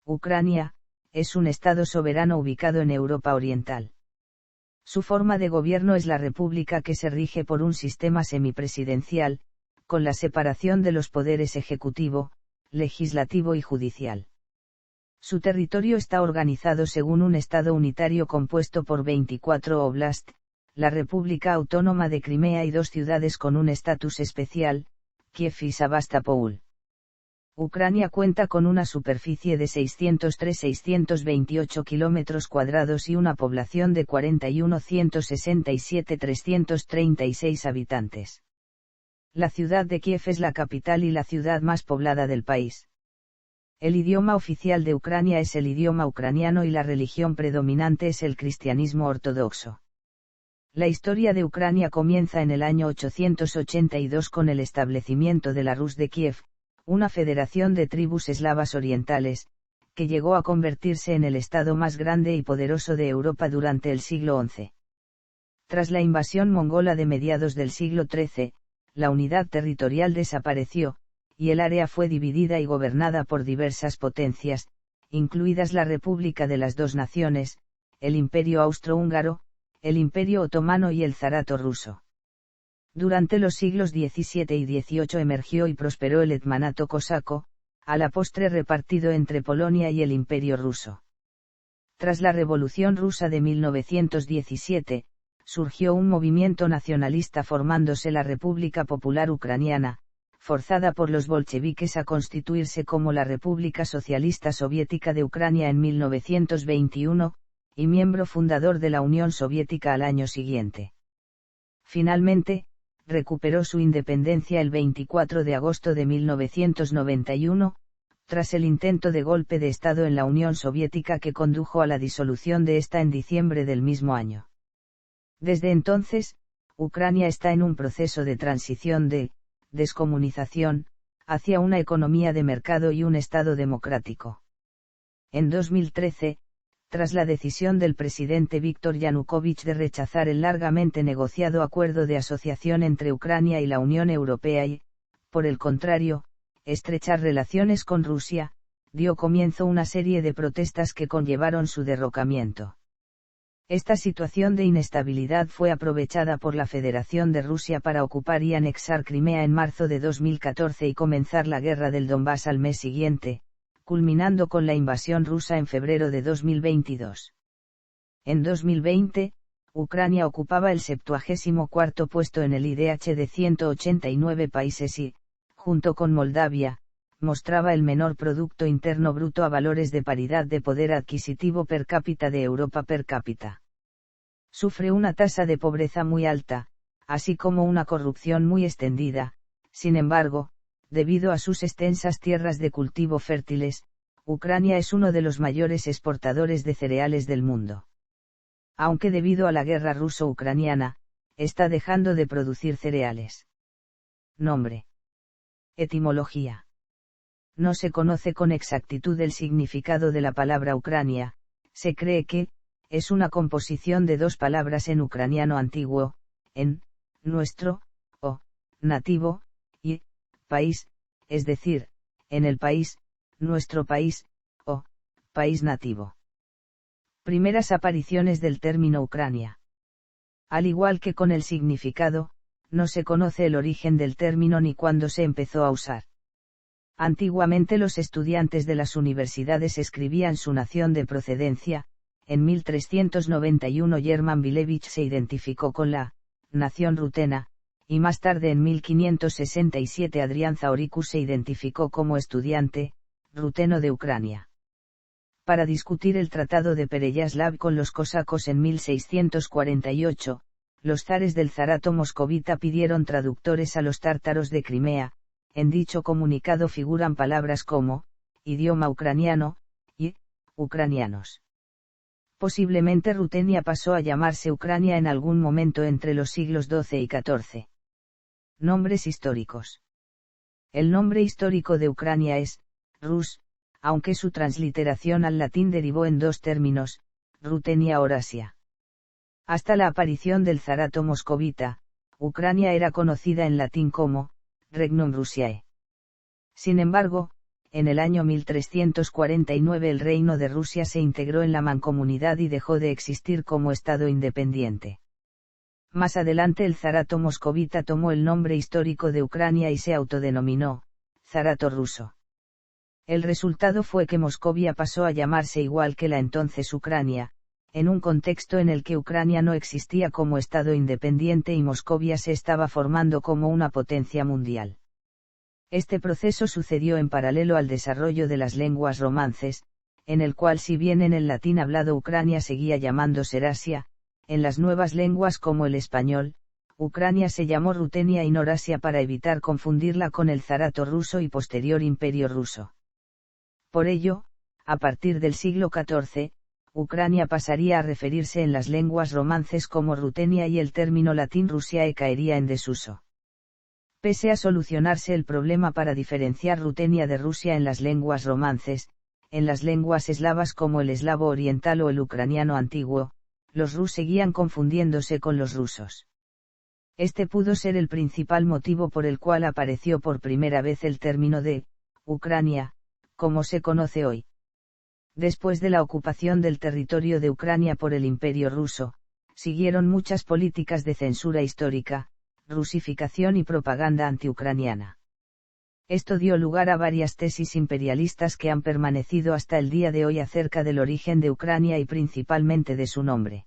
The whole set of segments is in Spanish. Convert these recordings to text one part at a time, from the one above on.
Ucrania, es un estado soberano ubicado en Europa Oriental. Su forma de gobierno es la república que se rige por un sistema semipresidencial, con la separación de los poderes ejecutivo, legislativo y judicial. Su territorio está organizado según un estado unitario compuesto por 24 óblast, la República Autónoma de Crimea y 2 ciudades con un estatus especial, Kiev y Sebastopol. Ucrania cuenta con una superficie de 603.628 kilómetros cuadrados y una población de 41.167.336 habitantes. La ciudad de Kiev es la capital y la ciudad más poblada del país. El idioma oficial de Ucrania es el idioma ucraniano y la religión predominante es el cristianismo ortodoxo. La historia de Ucrania comienza en el año 882 con el establecimiento de la Rus de Kiev, una federación de tribus eslavas orientales, que llegó a convertirse en el estado más grande y poderoso de Europa durante el siglo XI. Tras la invasión mongola de mediados del siglo XIII, la unidad territorial desapareció, y el área fue dividida y gobernada por diversas potencias, incluidas la República de las Dos Naciones, el Imperio Austrohúngaro, el Imperio Otomano y el Zarato ruso. Durante los siglos XVII y XVIII emergió y prosperó el hetmanato cosaco, a la postre repartido entre Polonia y el Imperio ruso. Tras la Revolución rusa de 1917, surgió un movimiento nacionalista formándose la República Popular Ucraniana, forzada por los bolcheviques a constituirse como la República Socialista Soviética de Ucrania en 1921, y miembro fundador de la Unión Soviética al año siguiente. Finalmente, recuperó su independencia el 24 de agosto de 1991, tras el intento de golpe de Estado en la Unión Soviética que condujo a la disolución de esta en diciembre del mismo año. Desde entonces, Ucrania está en un proceso de transición de descomunización hacia una economía de mercado y un Estado democrático. En 2013, tras la decisión del presidente Víktor Yanukovych de rechazar el largamente negociado acuerdo de asociación entre Ucrania y la Unión Europea y, por el contrario, estrechar relaciones con Rusia, dio comienzo una serie de protestas que conllevaron su derrocamiento. Esta situación de inestabilidad fue aprovechada por la Federación de Rusia para ocupar y anexar Crimea en marzo de 2014 y comenzar la guerra del Donbass al mes siguiente, culminando con la invasión rusa en febrero de 2022. En 2020, Ucrania ocupaba el 74º puesto en el IDH de 189 países y, junto con Moldavia, mostraba el menor Producto Interno Bruto a valores de paridad de poder adquisitivo per cápita de Europa per cápita. Sufre una tasa de pobreza muy alta, así como una corrupción muy extendida. Sin embargo, debido a sus extensas tierras de cultivo fértiles, Ucrania es uno de los mayores exportadores de cereales del mundo. Aunque debido a la guerra ruso-ucraniana, está dejando de producir cereales. Nombre. Etimología. No se conoce con exactitud el significado de la palabra Ucrania, se cree que, es una composición de 2 palabras en ucraniano antiguo, en, nuestro, o, nativo, y, país, es decir, en el país, nuestro país, o, país nativo. Primeras apariciones del término Ucrania. Al igual que con el significado, no se conoce el origen del término ni cuándo se empezó a usar. Antiguamente los estudiantes de las universidades escribían su nación de procedencia. En 1391 German Vilevich se identificó con la nación rutena, y más tarde en 1567 Adrián Zaoricus se identificó como estudiante ruteno de Ucrania. Para discutir el Tratado de Pereyaslav con los cosacos en 1648, los zares del Zarato moscovita pidieron traductores a los tártaros de Crimea. En dicho comunicado figuran palabras como idioma ucraniano y ucranianos. Posiblemente Rutenia pasó a llamarse Ucrania en algún momento entre los siglos XII y XIV. Nombres históricos. El nombre histórico de Ucrania es Rus, aunque su transliteración al latín derivó en 2 términos, Rutenia Eurasia. Hasta la aparición del Zarato moscovita, Ucrania era conocida en latín como Regnum Rusiae. Sin embargo, en el año 1349 el Reino de Rusia se integró en la Mancomunidad y dejó de existir como Estado independiente. Más adelante el zarato moscovita tomó el nombre histórico de Ucrania y se autodenominó zarato ruso. El resultado fue que Moscovia pasó a llamarse igual que la entonces Ucrania, en un contexto en el que Ucrania no existía como Estado independiente y Moscovia se estaba formando como una potencia mundial. Este proceso sucedió en paralelo al desarrollo de las lenguas romances, en el cual si bien en el latín hablado Ucrania seguía llamándose Rasia, en las nuevas lenguas como el español, Ucrania se llamó Rutenia y no Rasia para evitar confundirla con el zarato ruso y posterior imperio ruso. Por ello, a partir del siglo XIV, Ucrania pasaría a referirse en las lenguas romances como Rutenia y el término latín Rusiae caería en desuso. Pese a solucionarse el problema para diferenciar Rutenia de Rusia en las lenguas romances, en las lenguas eslavas como el eslavo oriental o el ucraniano antiguo, los rus seguían confundiéndose con los rusos. Este pudo ser el principal motivo por el cual apareció por primera vez el término de Ucrania, como se conoce hoy. Después de la ocupación del territorio de Ucrania por el Imperio ruso, siguieron muchas políticas de censura histórica, rusificación y propaganda antiucraniana. Esto dio lugar a varias tesis imperialistas que han permanecido hasta el día de hoy acerca del origen de Ucrania y principalmente de su nombre.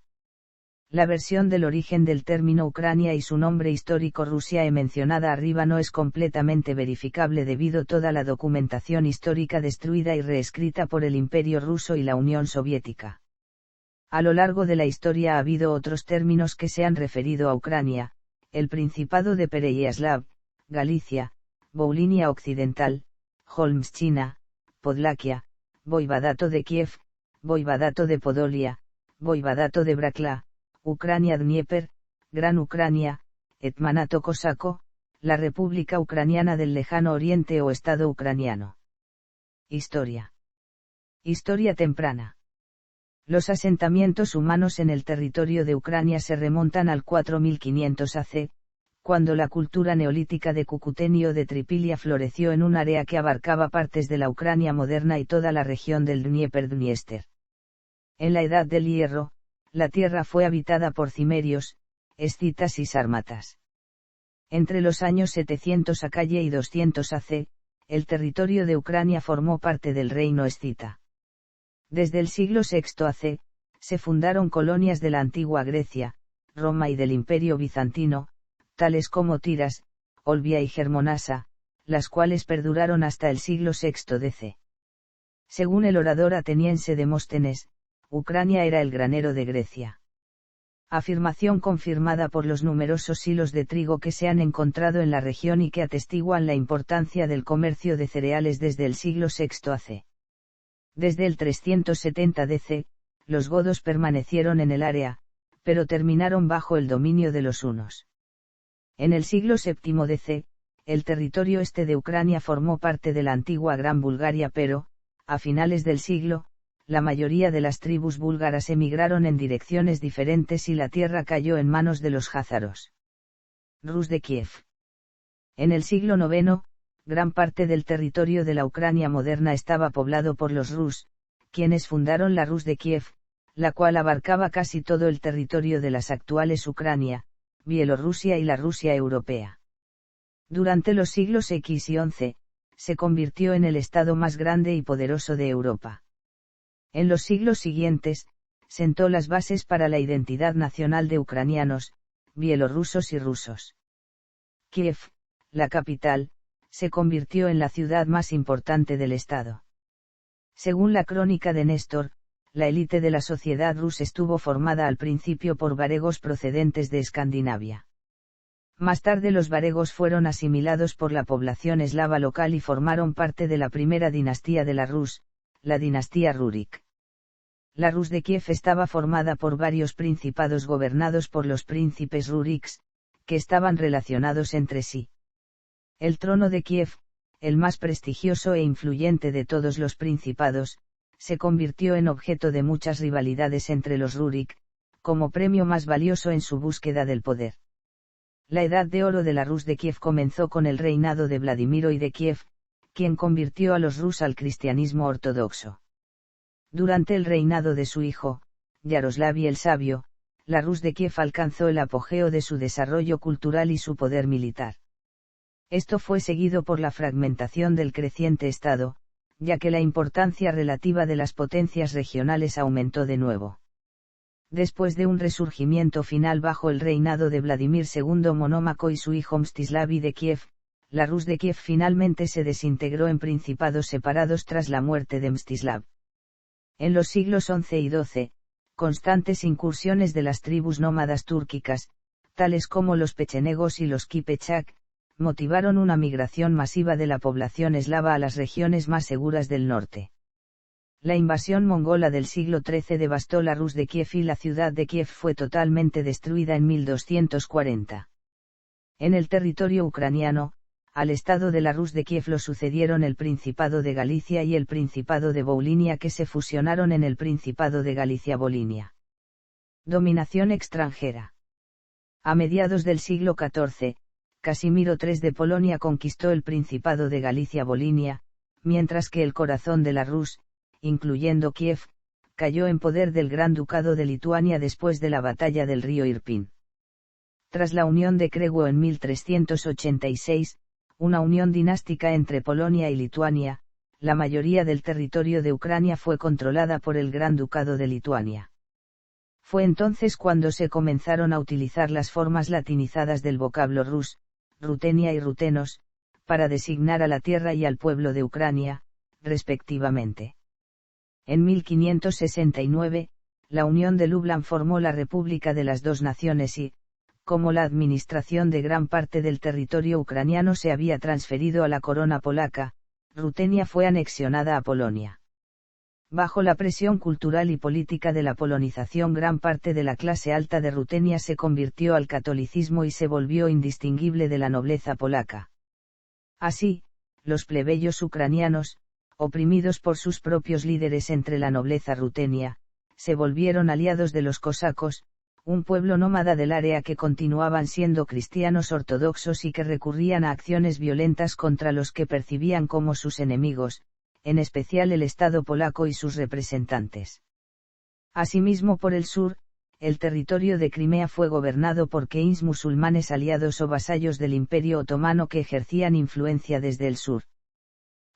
La versión del origen del término Ucrania y su nombre histórico Rusiae mencionada arriba no es completamente verificable debido a toda la documentación histórica destruida y reescrita por el Imperio ruso y la Unión Soviética. A lo largo de la historia ha habido otros términos que se han referido a Ucrania: el Principado de Pereyaslav, Galicia, Volinia Occidental, Holmschina, Podlaquia, Voivadato de Kiev, Voivadato de Podolia, Voivadato de Brakla, Ucrania Dnieper, Gran Ucrania, Hetmanato cosaco, la República Ucraniana del Lejano Oriente o Estado ucraniano. Historia. Historia temprana. Los asentamientos humanos en el territorio de Ucrania se remontan al 4500 AC, cuando la cultura neolítica de Cucutenio de Tripilia floreció en un área que abarcaba partes de la Ucrania moderna y toda la región del Dnieper-Dniester. En la Edad del Hierro, la tierra fue habitada por cimerios, escitas y sármatas. Entre los años 700 AC y 200 AC, el territorio de Ucrania formó parte del reino escita. Desde el siglo VI AC, se fundaron colonias de la antigua Grecia, Roma y del Imperio Bizantino, tales como Tiras, Olbia y Germonasa, las cuales perduraron hasta el siglo VI DC. Según el orador ateniense Demóstenes, Ucrania era el granero de Grecia. Afirmación confirmada por los numerosos hilos de trigo que se han encontrado en la región y que atestiguan la importancia del comercio de cereales desde el siglo VI AC. Desde el 370 DC, los godos permanecieron en el área, pero terminaron bajo el dominio de los hunos. En el siglo VII DC, el territorio este de Ucrania formó parte de la antigua Gran Bulgaria pero, a finales del siglo, la mayoría de las tribus búlgaras emigraron en direcciones diferentes y la tierra cayó en manos de los jázaros. Rus de Kiev. En el siglo IX, gran parte del territorio de la Ucrania moderna estaba poblado por los rus, quienes fundaron la Rus de Kiev, la cual abarcaba casi todo el territorio de las actuales Ucrania, Bielorrusia y la Rusia europea. Durante los siglos X y XI, se convirtió en el estado más grande y poderoso de Europa. En los siglos siguientes, sentó las bases para la identidad nacional de ucranianos, bielorrusos y rusos. Kiev, la capital, se convirtió en la ciudad más importante del estado. Según la crónica de Néstor, la élite de la sociedad rusa estuvo formada al principio por varegos procedentes de Escandinavia. Más tarde los varegos fueron asimilados por la población eslava local y formaron parte de la primera dinastía de la Rus, la dinastía Rurik. La Rus de Kiev estaba formada por varios principados gobernados por los príncipes Ruriks, que estaban relacionados entre sí. El trono de Kiev, el más prestigioso e influyente de todos los principados, se convirtió en objeto de muchas rivalidades entre los Rurik, como premio más valioso en su búsqueda del poder. La edad de oro de la Rus de Kiev comenzó con el reinado de Vladimiro I de Kiev, quien convirtió a los rus al cristianismo ortodoxo. Durante el reinado de su hijo, Yaroslav el Sabio, la Rus de Kiev alcanzó el apogeo de su desarrollo cultural y su poder militar. Esto fue seguido por la fragmentación del creciente Estado, ya que la importancia relativa de las potencias regionales aumentó de nuevo. Después de un resurgimiento final bajo el reinado de Vladimir II Monómaco y su hijo Mstislav I de Kiev, la Rus de Kiev finalmente se desintegró en principados separados tras la muerte de Mstislav. En los siglos XI y XII, constantes incursiones de las tribus nómadas túrquicas, tales como los pechenegos y los kipechak, motivaron una migración masiva de la población eslava a las regiones más seguras del norte. La invasión mongola del siglo XIII devastó la Rus de Kiev y la ciudad de Kiev fue totalmente destruida en 1240. En el territorio ucraniano, al estado de la Rus de Kiev lo sucedieron el Principado de Galicia y el Principado de Volinia que se fusionaron en el Principado de Galicia-Volinia. Dominación extranjera. A mediados del siglo XIV, Casimiro III de Polonia conquistó el Principado de Galicia-Volinia, mientras que el corazón de la Rus, incluyendo Kiev, cayó en poder del Gran Ducado de Lituania después de la batalla del río Irpin. Tras la unión de Krewo en 1386, una unión dinástica entre Polonia y Lituania, la mayoría del territorio de Ucrania fue controlada por el Gran Ducado de Lituania. Fue entonces cuando se comenzaron a utilizar las formas latinizadas del vocablo rus, Rutenia y Rutenos, para designar a la tierra y al pueblo de Ucrania, respectivamente. En 1569, la Unión de Lublin formó la República de las Dos Naciones y, como la administración de gran parte del territorio ucraniano se había transferido a la corona polaca, Rutenia fue anexionada a Polonia. Bajo la presión cultural y política de la polonización, gran parte de la clase alta de Rutenia se convirtió al catolicismo y se volvió indistinguible de la nobleza polaca. Así, los plebeyos ucranianos, oprimidos por sus propios líderes entre la nobleza rutenia, se volvieron aliados de los cosacos, un pueblo nómada del área que continuaban siendo cristianos ortodoxos y que recurrían a acciones violentas contra los que percibían como sus enemigos, en especial el Estado polaco y sus representantes. Asimismo, por el sur, el territorio de Crimea fue gobernado por keins musulmanes aliados o vasallos del Imperio Otomano que ejercían influencia desde el sur.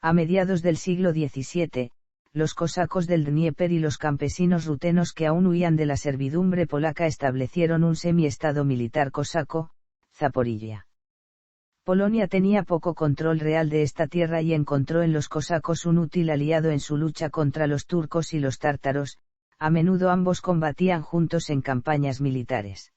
A mediados del siglo XVII, los cosacos del Dnieper y los campesinos rutenos que aún huían de la servidumbre polaca establecieron un semi-estado militar cosaco, Zaporilla. Polonia tenía poco control real de esta tierra y encontró en los cosacos un útil aliado en su lucha contra los turcos y los tártaros, a menudo ambos combatían juntos en campañas militares.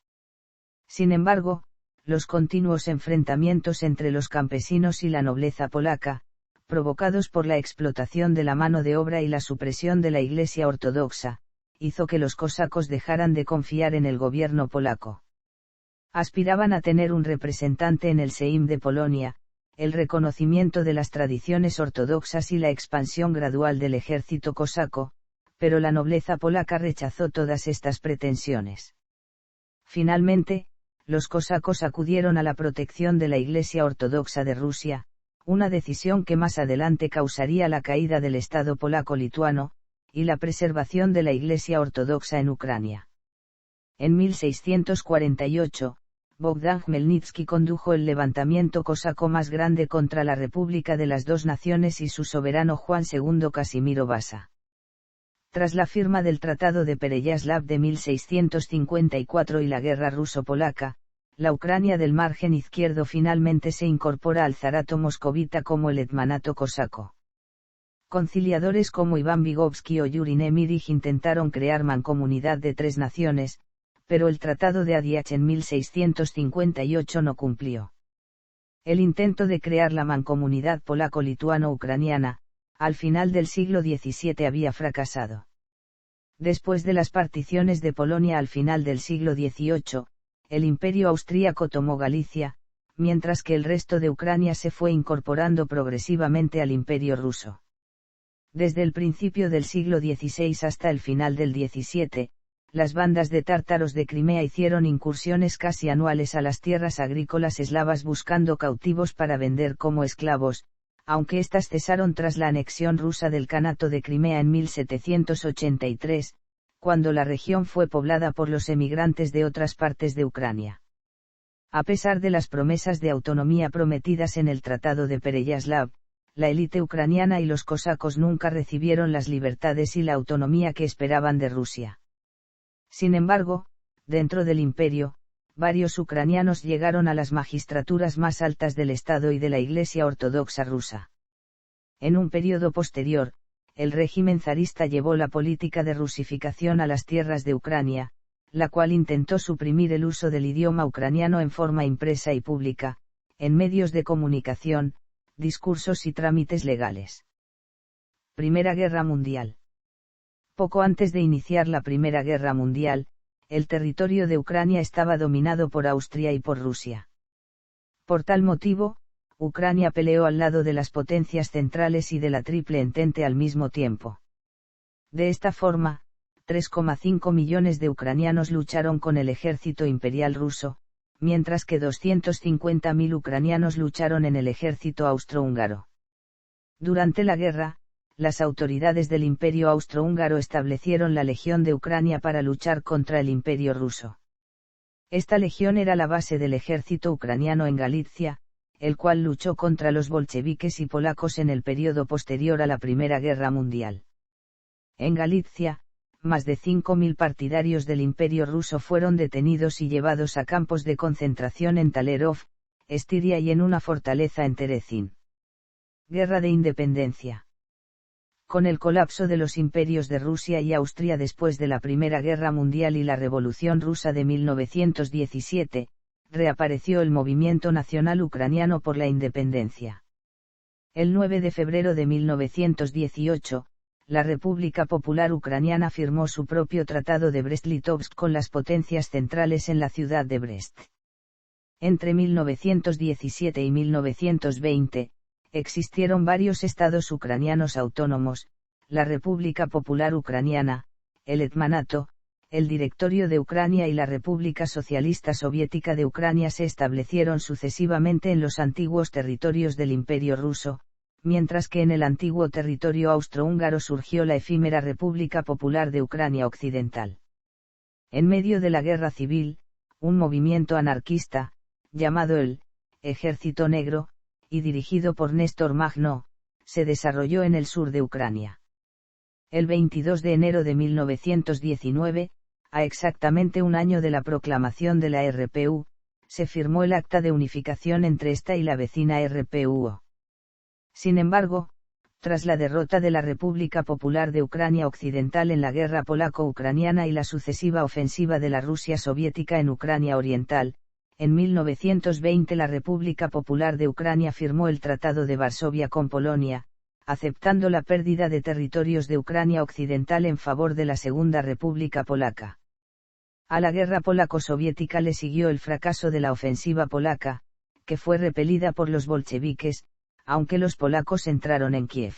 Sin embargo, los continuos enfrentamientos entre los campesinos y la nobleza polaca, provocados por la explotación de la mano de obra y la supresión de la Iglesia ortodoxa, hizo que los cosacos dejaran de confiar en el gobierno polaco. Aspiraban a tener un representante en el Sejm de Polonia, el reconocimiento de las tradiciones ortodoxas y la expansión gradual del ejército cosaco, pero la nobleza polaca rechazó todas estas pretensiones. Finalmente, los cosacos acudieron a la protección de la Iglesia ortodoxa de Rusia, una decisión que más adelante causaría la caída del Estado polaco-lituano, y la preservación de la Iglesia ortodoxa en Ucrania. En 1648, Bogdan Khmelnytsky condujo el levantamiento cosaco más grande contra la República de las Dos Naciones y su soberano Juan II Casimiro Vasa. Tras la firma del Tratado de Pereyaslav de 1654 y la Guerra ruso-polaca, la Ucrania del margen izquierdo finalmente se incorpora al zarato moscovita como el hetmanato cosaco. Conciliadores como Iván Vygotsky o Yuri Nemirich intentaron crear mancomunidad de tres naciones, pero el Tratado de Adiach en 1658 no cumplió. El intento de crear la mancomunidad polaco-lituano-ucraniana, al final del siglo XVII había fracasado. Después de las particiones de Polonia al final del siglo XVIII, el Imperio austríaco tomó Galicia, mientras que el resto de Ucrania se fue incorporando progresivamente al Imperio ruso. Desde el principio del siglo XVI hasta el final del XVII, las bandas de tártaros de Crimea hicieron incursiones casi anuales a las tierras agrícolas eslavas buscando cautivos para vender como esclavos, aunque éstas cesaron tras la anexión rusa del Kanato de Crimea en 1783, cuando la región fue poblada por los emigrantes de otras partes de Ucrania. A pesar de las promesas de autonomía prometidas en el Tratado de Pereyaslav, la élite ucraniana y los cosacos nunca recibieron las libertades y la autonomía que esperaban de Rusia. Sin embargo, dentro del imperio, varios ucranianos llegaron a las magistraturas más altas del Estado y de la Iglesia Ortodoxa rusa. En un periodo posterior, el régimen zarista llevó la política de rusificación a las tierras de Ucrania, la cual intentó suprimir el uso del idioma ucraniano en forma impresa y pública, en medios de comunicación, discursos y trámites legales. Primera Guerra Mundial. Poco antes de iniciar la Primera Guerra Mundial, el territorio de Ucrania estaba dominado por Austria y por Rusia. Por tal motivo, Ucrania peleó al lado de las potencias centrales y de la Triple Entente al mismo tiempo. De esta forma, 3,5 millones de ucranianos lucharon con el ejército imperial ruso, mientras que 250.000 ucranianos lucharon en el ejército austrohúngaro. Durante la guerra, las autoridades del Imperio austrohúngaro establecieron la Legión de Ucrania para luchar contra el Imperio ruso. Esta legión era la base del ejército ucraniano en Galicia, el cual luchó contra los bolcheviques y polacos en el periodo posterior a la Primera Guerra Mundial. En Galicia, más de 5.000 partidarios del Imperio ruso fueron detenidos y llevados a campos de concentración en Talerov, Estiria y en una fortaleza en Terezín. Guerra de Independencia. Con el colapso de los imperios de Rusia y Austria después de la Primera Guerra Mundial y la Revolución Rusa de 1917, reapareció el movimiento nacional ucraniano por la independencia. El 9 de febrero de 1918, la República Popular Ucraniana firmó su propio Tratado de Brest-Litovsk con las potencias centrales en la ciudad de Brest. Entre 1917 y 1920, existieron varios estados ucranianos autónomos, la República Popular Ucraniana, el Hetmanato, el Directorio de Ucrania y la República Socialista Soviética de Ucrania se establecieron sucesivamente en los antiguos territorios del Imperio ruso, mientras que en el antiguo territorio austrohúngaro surgió la efímera República Popular de Ucrania Occidental. En medio de la guerra civil, un movimiento anarquista, llamado el Ejército Negro, y dirigido por Néstor Magno, se desarrolló en el sur de Ucrania. El 22 de enero de 1919, a exactamente un año de la proclamación de la RPU, se firmó el acta de unificación entre esta y la vecina RPUO. Sin embargo, tras la derrota de la República Popular de Ucrania Occidental en la guerra polaco-ucraniana y la sucesiva ofensiva de la Rusia soviética en Ucrania Oriental, en 1920 la República Popular de Ucrania firmó el Tratado de Varsovia con Polonia, aceptando la pérdida de territorios de Ucrania Occidental en favor de la Segunda República Polaca. A la guerra polaco-soviética le siguió el fracaso de la ofensiva polaca, que fue repelida por los bolcheviques, aunque los polacos entraron en Kiev.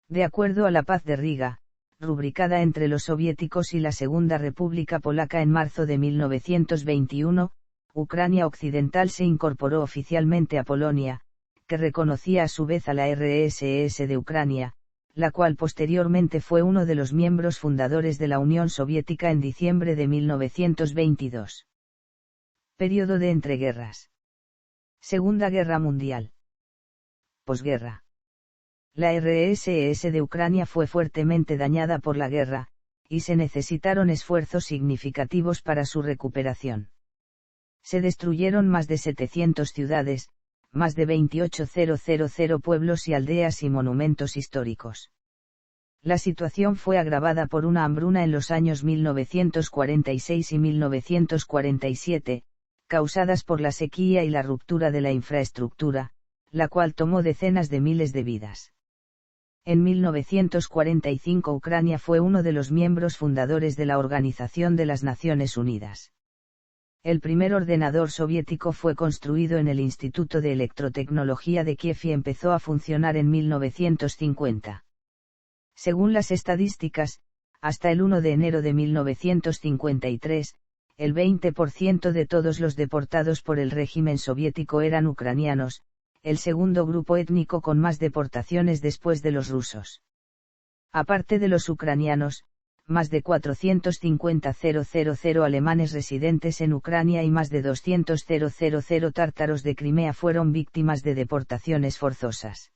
De acuerdo a la Paz de Riga, rubricada entre los soviéticos y la Segunda República Polaca en marzo de 1921, Ucrania Occidental se incorporó oficialmente a Polonia, que reconocía a su vez a la RSS de Ucrania, la cual posteriormente fue uno de los miembros fundadores de la Unión Soviética en diciembre de 1922. Período de entreguerras. Segunda Guerra Mundial. Posguerra. La RSS de Ucrania fue fuertemente dañada por la guerra, y se necesitaron esfuerzos significativos para su recuperación. Se destruyeron más de 700 ciudades, más de 28.000 pueblos y aldeas y monumentos históricos. La situación fue agravada por una hambruna en los años 1946 y 1947, causadas por la sequía y la ruptura de la infraestructura, la cual tomó decenas de miles de vidas. En 1945 Ucrania fue uno de los miembros fundadores de la Organización de las Naciones Unidas. El primer ordenador soviético fue construido en el Instituto de Electrotecnología de Kiev y empezó a funcionar en 1950. Según las estadísticas, hasta el 1 de enero de 1953, el 20% de todos los deportados por el régimen soviético eran ucranianos, el segundo grupo étnico con más deportaciones después de los rusos. Aparte de los ucranianos, más de 450.000 alemanes residentes en Ucrania y más de 200.000 tártaros de Crimea fueron víctimas de deportaciones forzosas.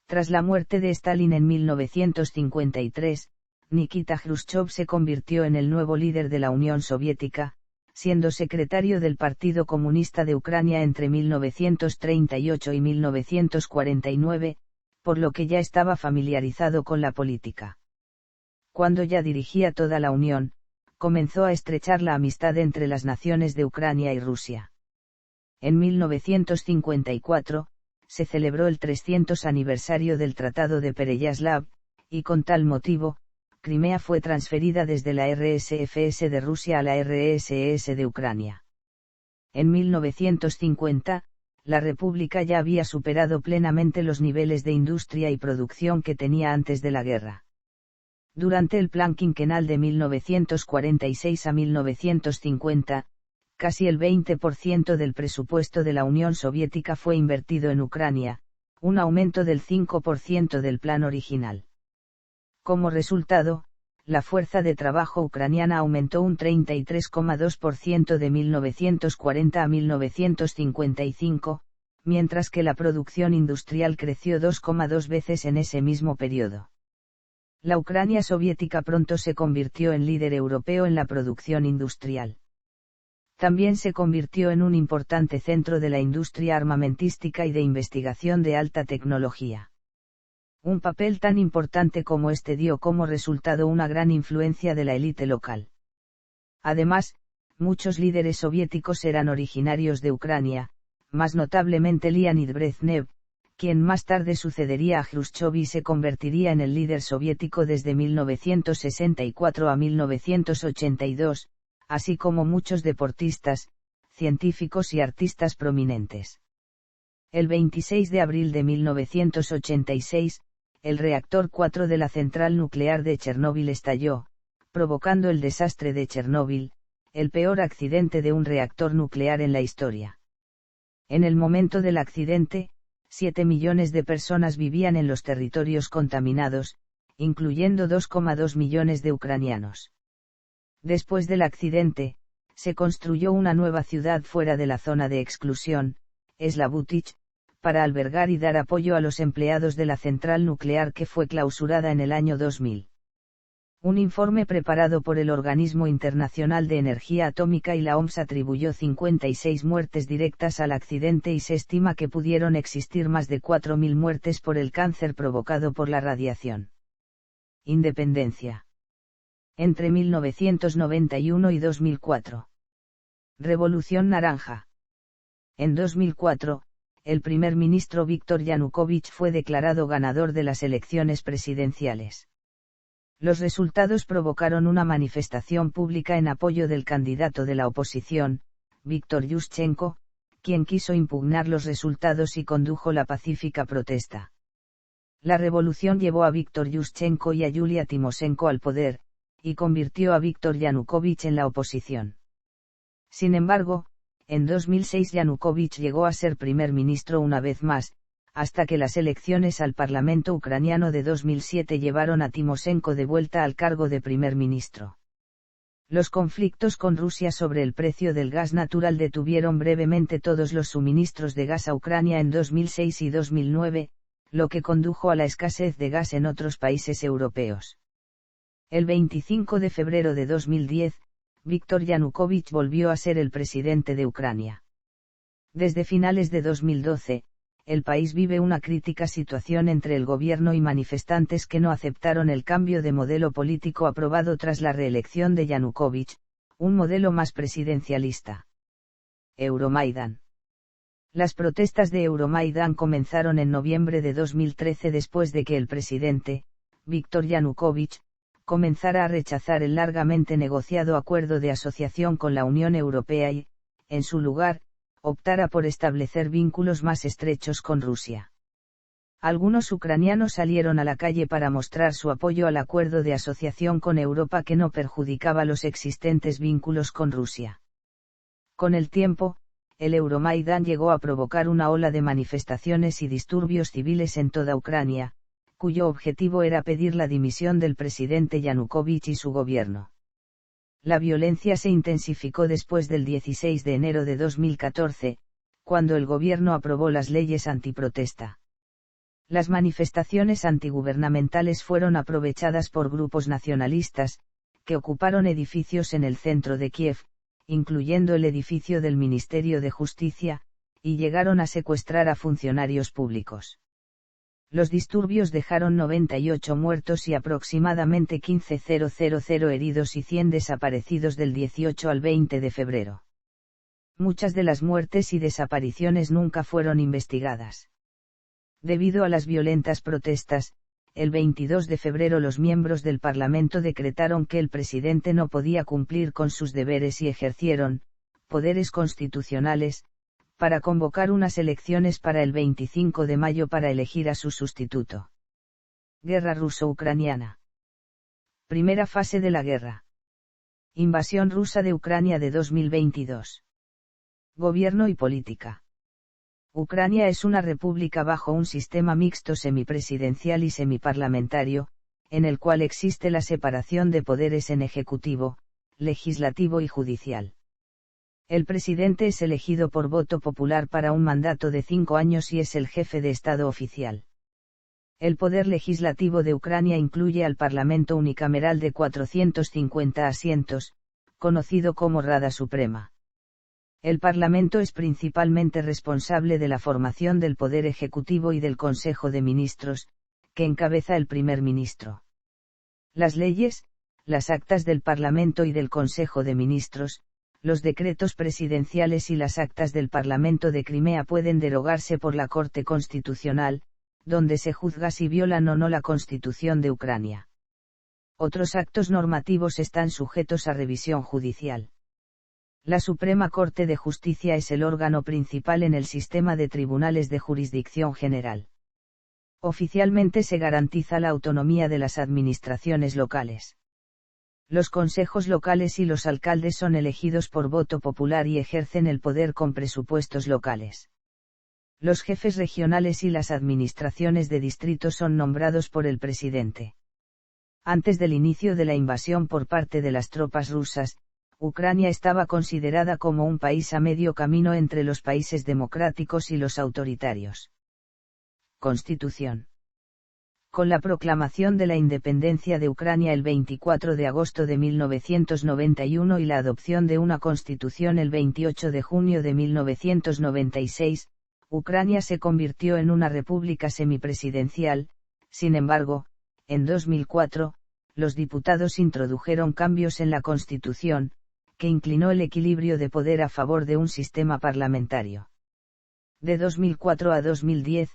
Tras la muerte de Stalin en 1953, Nikita Jrushchov se convirtió en el nuevo líder de la Unión Soviética, siendo secretario del Partido Comunista de Ucrania entre 1938 y 1949, por lo que ya estaba familiarizado con la política. Cuando ya dirigía toda la Unión, comenzó a estrechar la amistad entre las naciones de Ucrania y Rusia. En 1954, se celebró el 300 aniversario del Tratado de Pereyaslav, y con tal motivo, Crimea fue transferida desde la RSFS de Rusia a la RSS de Ucrania. En 1950, la República ya había superado plenamente los niveles de industria y producción que tenía antes de la guerra. Durante el plan quinquenal de 1946 a 1950, casi el 20% del presupuesto de la Unión Soviética fue invertido en Ucrania, un aumento del 5% del plan original. Como resultado, la fuerza de trabajo ucraniana aumentó un 33,2% de 1940 a 1955, mientras que la producción industrial creció 2,2 veces en ese mismo periodo. La Ucrania soviética pronto se convirtió en líder europeo en la producción industrial. También se convirtió en un importante centro de la industria armamentística y de investigación de alta tecnología. Un papel tan importante como este dio como resultado una gran influencia de la élite local. Además, muchos líderes soviéticos eran originarios de Ucrania, más notablemente Leonid Brezhnev, quien más tarde sucedería a Jrushchov y se convertiría en el líder soviético desde 1964 a 1982, así como muchos deportistas, científicos y artistas prominentes. El 26 de abril de 1986, el reactor 4 de la central nuclear de Chernóbil estalló, provocando el desastre de Chernóbil, el peor accidente de un reactor nuclear en la historia. En el momento del accidente, 7 millones de personas vivían en los territorios contaminados, incluyendo 2,2 millones de ucranianos. Después del accidente, se construyó una nueva ciudad fuera de la zona de exclusión, Slabutich, para albergar y dar apoyo a los empleados de la central nuclear que fue clausurada en el año 2000. Un informe preparado por el Organismo Internacional de Energía Atómica y la OMS atribuyó 56 muertes directas al accidente y se estima que pudieron existir más de 4.000 muertes por el cáncer provocado por la radiación. Independencia. Entre 1991 y 2004. Revolución Naranja. En 2004, el primer ministro Víktor Yanukovych fue declarado ganador de las elecciones presidenciales. Los resultados provocaron una manifestación pública en apoyo del candidato de la oposición, Víktor Yushchenko, quien quiso impugnar los resultados y condujo la pacífica protesta. La revolución llevó a Víktor Yushchenko y a Yulia Timoshenko al poder, y convirtió a Víktor Yanukovych en la oposición. Sin embargo, en 2006 Yanukovych llegó a ser primer ministro una vez más, hasta que las elecciones al Parlamento ucraniano de 2007 llevaron a Timoshenko de vuelta al cargo de primer ministro. Los conflictos con Rusia sobre el precio del gas natural detuvieron brevemente todos los suministros de gas a Ucrania en 2006 y 2009, lo que condujo a la escasez de gas en otros países europeos. El 25 de febrero de 2010, Víktor Yanukovych volvió a ser el presidente de Ucrania. Desde finales de 2012, el país vive una crítica situación entre el gobierno y manifestantes que no aceptaron el cambio de modelo político aprobado tras la reelección de Yanukovych, un modelo más presidencialista. Euromaidan. Las protestas de Euromaidan comenzaron en noviembre de 2013 después de que el presidente, Víktor Yanukovych, comenzara a rechazar el largamente negociado acuerdo de asociación con la Unión Europea y, en su lugar, optara por establecer vínculos más estrechos con Rusia. Algunos ucranianos salieron a la calle para mostrar su apoyo al acuerdo de asociación con Europa que no perjudicaba los existentes vínculos con Rusia. Con el tiempo, el Euromaidán llegó a provocar una ola de manifestaciones y disturbios civiles en toda Ucrania, cuyo objetivo era pedir la dimisión del presidente Yanukovych y su gobierno. La violencia se intensificó después del 16 de enero de 2014, cuando el gobierno aprobó las leyes antiprotesta. Las manifestaciones antigubernamentales fueron aprovechadas por grupos nacionalistas, que ocuparon edificios en el centro de Kiev, incluyendo el edificio del Ministerio de Justicia, y llegaron a secuestrar a funcionarios públicos. Los disturbios dejaron 98 muertos y aproximadamente 15.000 heridos y 100 desaparecidos del 18 al 20 de febrero. Muchas de las muertes y desapariciones nunca fueron investigadas. Debido a las violentas protestas, el 22 de febrero los miembros del Parlamento decretaron que el presidente no podía cumplir con sus deberes y ejercieron poderes constitucionales, para convocar unas elecciones para el 25 de mayo para elegir a su sustituto. Guerra ruso-ucraniana. Primera fase de la guerra. Invasión rusa de Ucrania de 2022. Gobierno y política. Ucrania es una república bajo un sistema mixto semipresidencial y semiparlamentario, en el cual existe la separación de poderes en ejecutivo, legislativo y judicial. El presidente es elegido por voto popular para un mandato de 5 años y es el jefe de Estado oficial. El poder legislativo de Ucrania incluye al Parlamento unicameral de 450 asientos, conocido como Rada Suprema. El Parlamento es principalmente responsable de la formación del Poder Ejecutivo y del Consejo de Ministros, que encabeza el primer ministro. Las leyes, las actas del Parlamento y del Consejo de Ministros, los decretos presidenciales y las actas del Parlamento de Crimea pueden derogarse por la Corte Constitucional, donde se juzga si violan o no la Constitución de Ucrania. Otros actos normativos están sujetos a revisión judicial. La Suprema Corte de Justicia es el órgano principal en el sistema de tribunales de jurisdicción general. Oficialmente se garantiza la autonomía de las administraciones locales. Los consejos locales y los alcaldes son elegidos por voto popular y ejercen el poder con presupuestos locales. Los jefes regionales y las administraciones de distrito son nombrados por el presidente. Antes del inicio de la invasión por parte de las tropas rusas, Ucrania estaba considerada como un país a medio camino entre los países democráticos y los autoritarios. Constitución. Con la proclamación de la independencia de Ucrania el 24 de agosto de 1991 y la adopción de una constitución el 28 de junio de 1996, Ucrania se convirtió en una república semipresidencial. Sin embargo, en 2004, los diputados introdujeron cambios en la Constitución, que inclinó el equilibrio de poder a favor de un sistema parlamentario. De 2004 a 2010,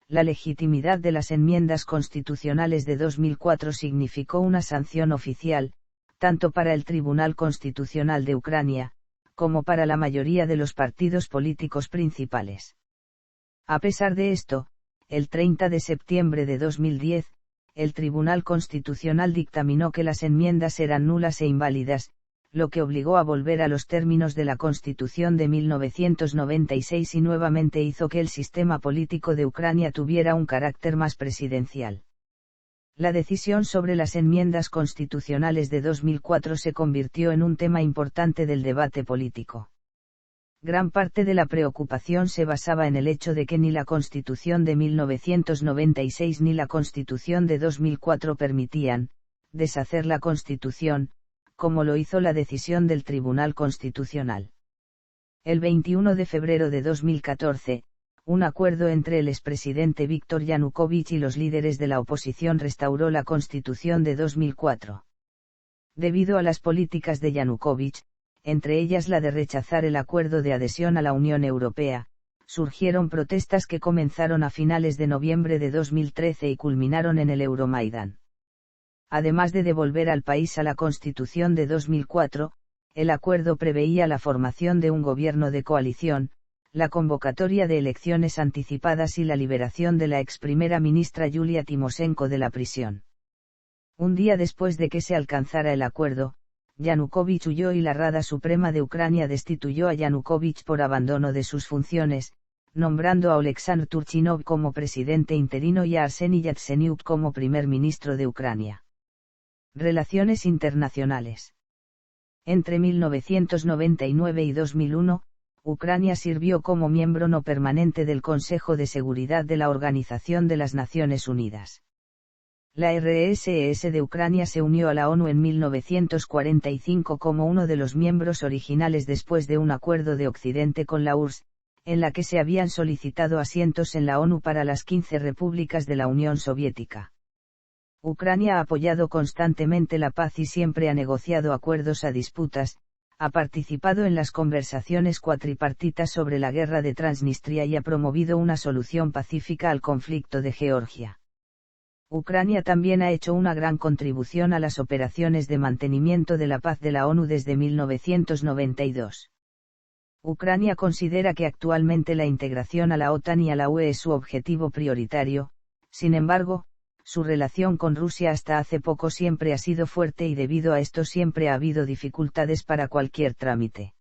la legitimidad de las enmiendas constitucionales de 2004 significó una sanción oficial, tanto para el Tribunal Constitucional de Ucrania, como para la mayoría de los partidos políticos principales. A pesar de esto, el 30 de septiembre de 2010, el Tribunal Constitucional dictaminó que las enmiendas eran nulas e inválidas, lo que obligó a volver a los términos de la Constitución de 1996 y nuevamente hizo que el sistema político de Ucrania tuviera un carácter más presidencial. La decisión sobre las enmiendas constitucionales de 2004 se convirtió en un tema importante del debate político. Gran parte de la preocupación se basaba en el hecho de que ni la Constitución de 1996 ni la Constitución de 2004 permitían deshacer la Constitución, como lo hizo la decisión del Tribunal Constitucional. El 21 de febrero de 2014, un acuerdo entre el expresidente Víktor Yanukovych y los líderes de la oposición restauró la Constitución de 2004. Debido a las políticas de Yanukovych, entre ellas la de rechazar el acuerdo de adhesión a la Unión Europea, surgieron protestas que comenzaron a finales de noviembre de 2013 y culminaron en el Euromaidán. Además de devolver al país a la Constitución de 2004, el acuerdo preveía la formación de un gobierno de coalición, la convocatoria de elecciones anticipadas y la liberación de la ex primera ministra Yulia Timoshenko de la prisión. Un día después de que se alcanzara el acuerdo, Yanukovych huyó y la Rada Suprema de Ucrania destituyó a Yanukovych por abandono de sus funciones, nombrando a Oleksandr Turchinov como presidente interino y a Arseniy Yatsenyuk como primer ministro de Ucrania. Relaciones internacionales. Entre 1999 y 2001, Ucrania sirvió como miembro no permanente del Consejo de Seguridad de la Organización de las Naciones Unidas. La RSS de Ucrania se unió a la ONU en 1945 como uno de los miembros originales después de un acuerdo de Occidente con la URSS, en la que se habían solicitado asientos en la ONU para las 15 repúblicas de la Unión Soviética. Ucrania ha apoyado constantemente la paz y siempre ha negociado acuerdos a disputas, ha participado en las conversaciones cuatripartitas sobre la guerra de Transnistria y ha promovido una solución pacífica al conflicto de Georgia. Ucrania también ha hecho una gran contribución a las operaciones de mantenimiento de la paz de la ONU desde 1992. Ucrania considera que actualmente la integración a la OTAN y a la UE es su objetivo prioritario, sin embargo, su relación con Rusia hasta hace poco siempre ha sido fuerte y debido a esto siempre ha habido dificultades para cualquier trámite.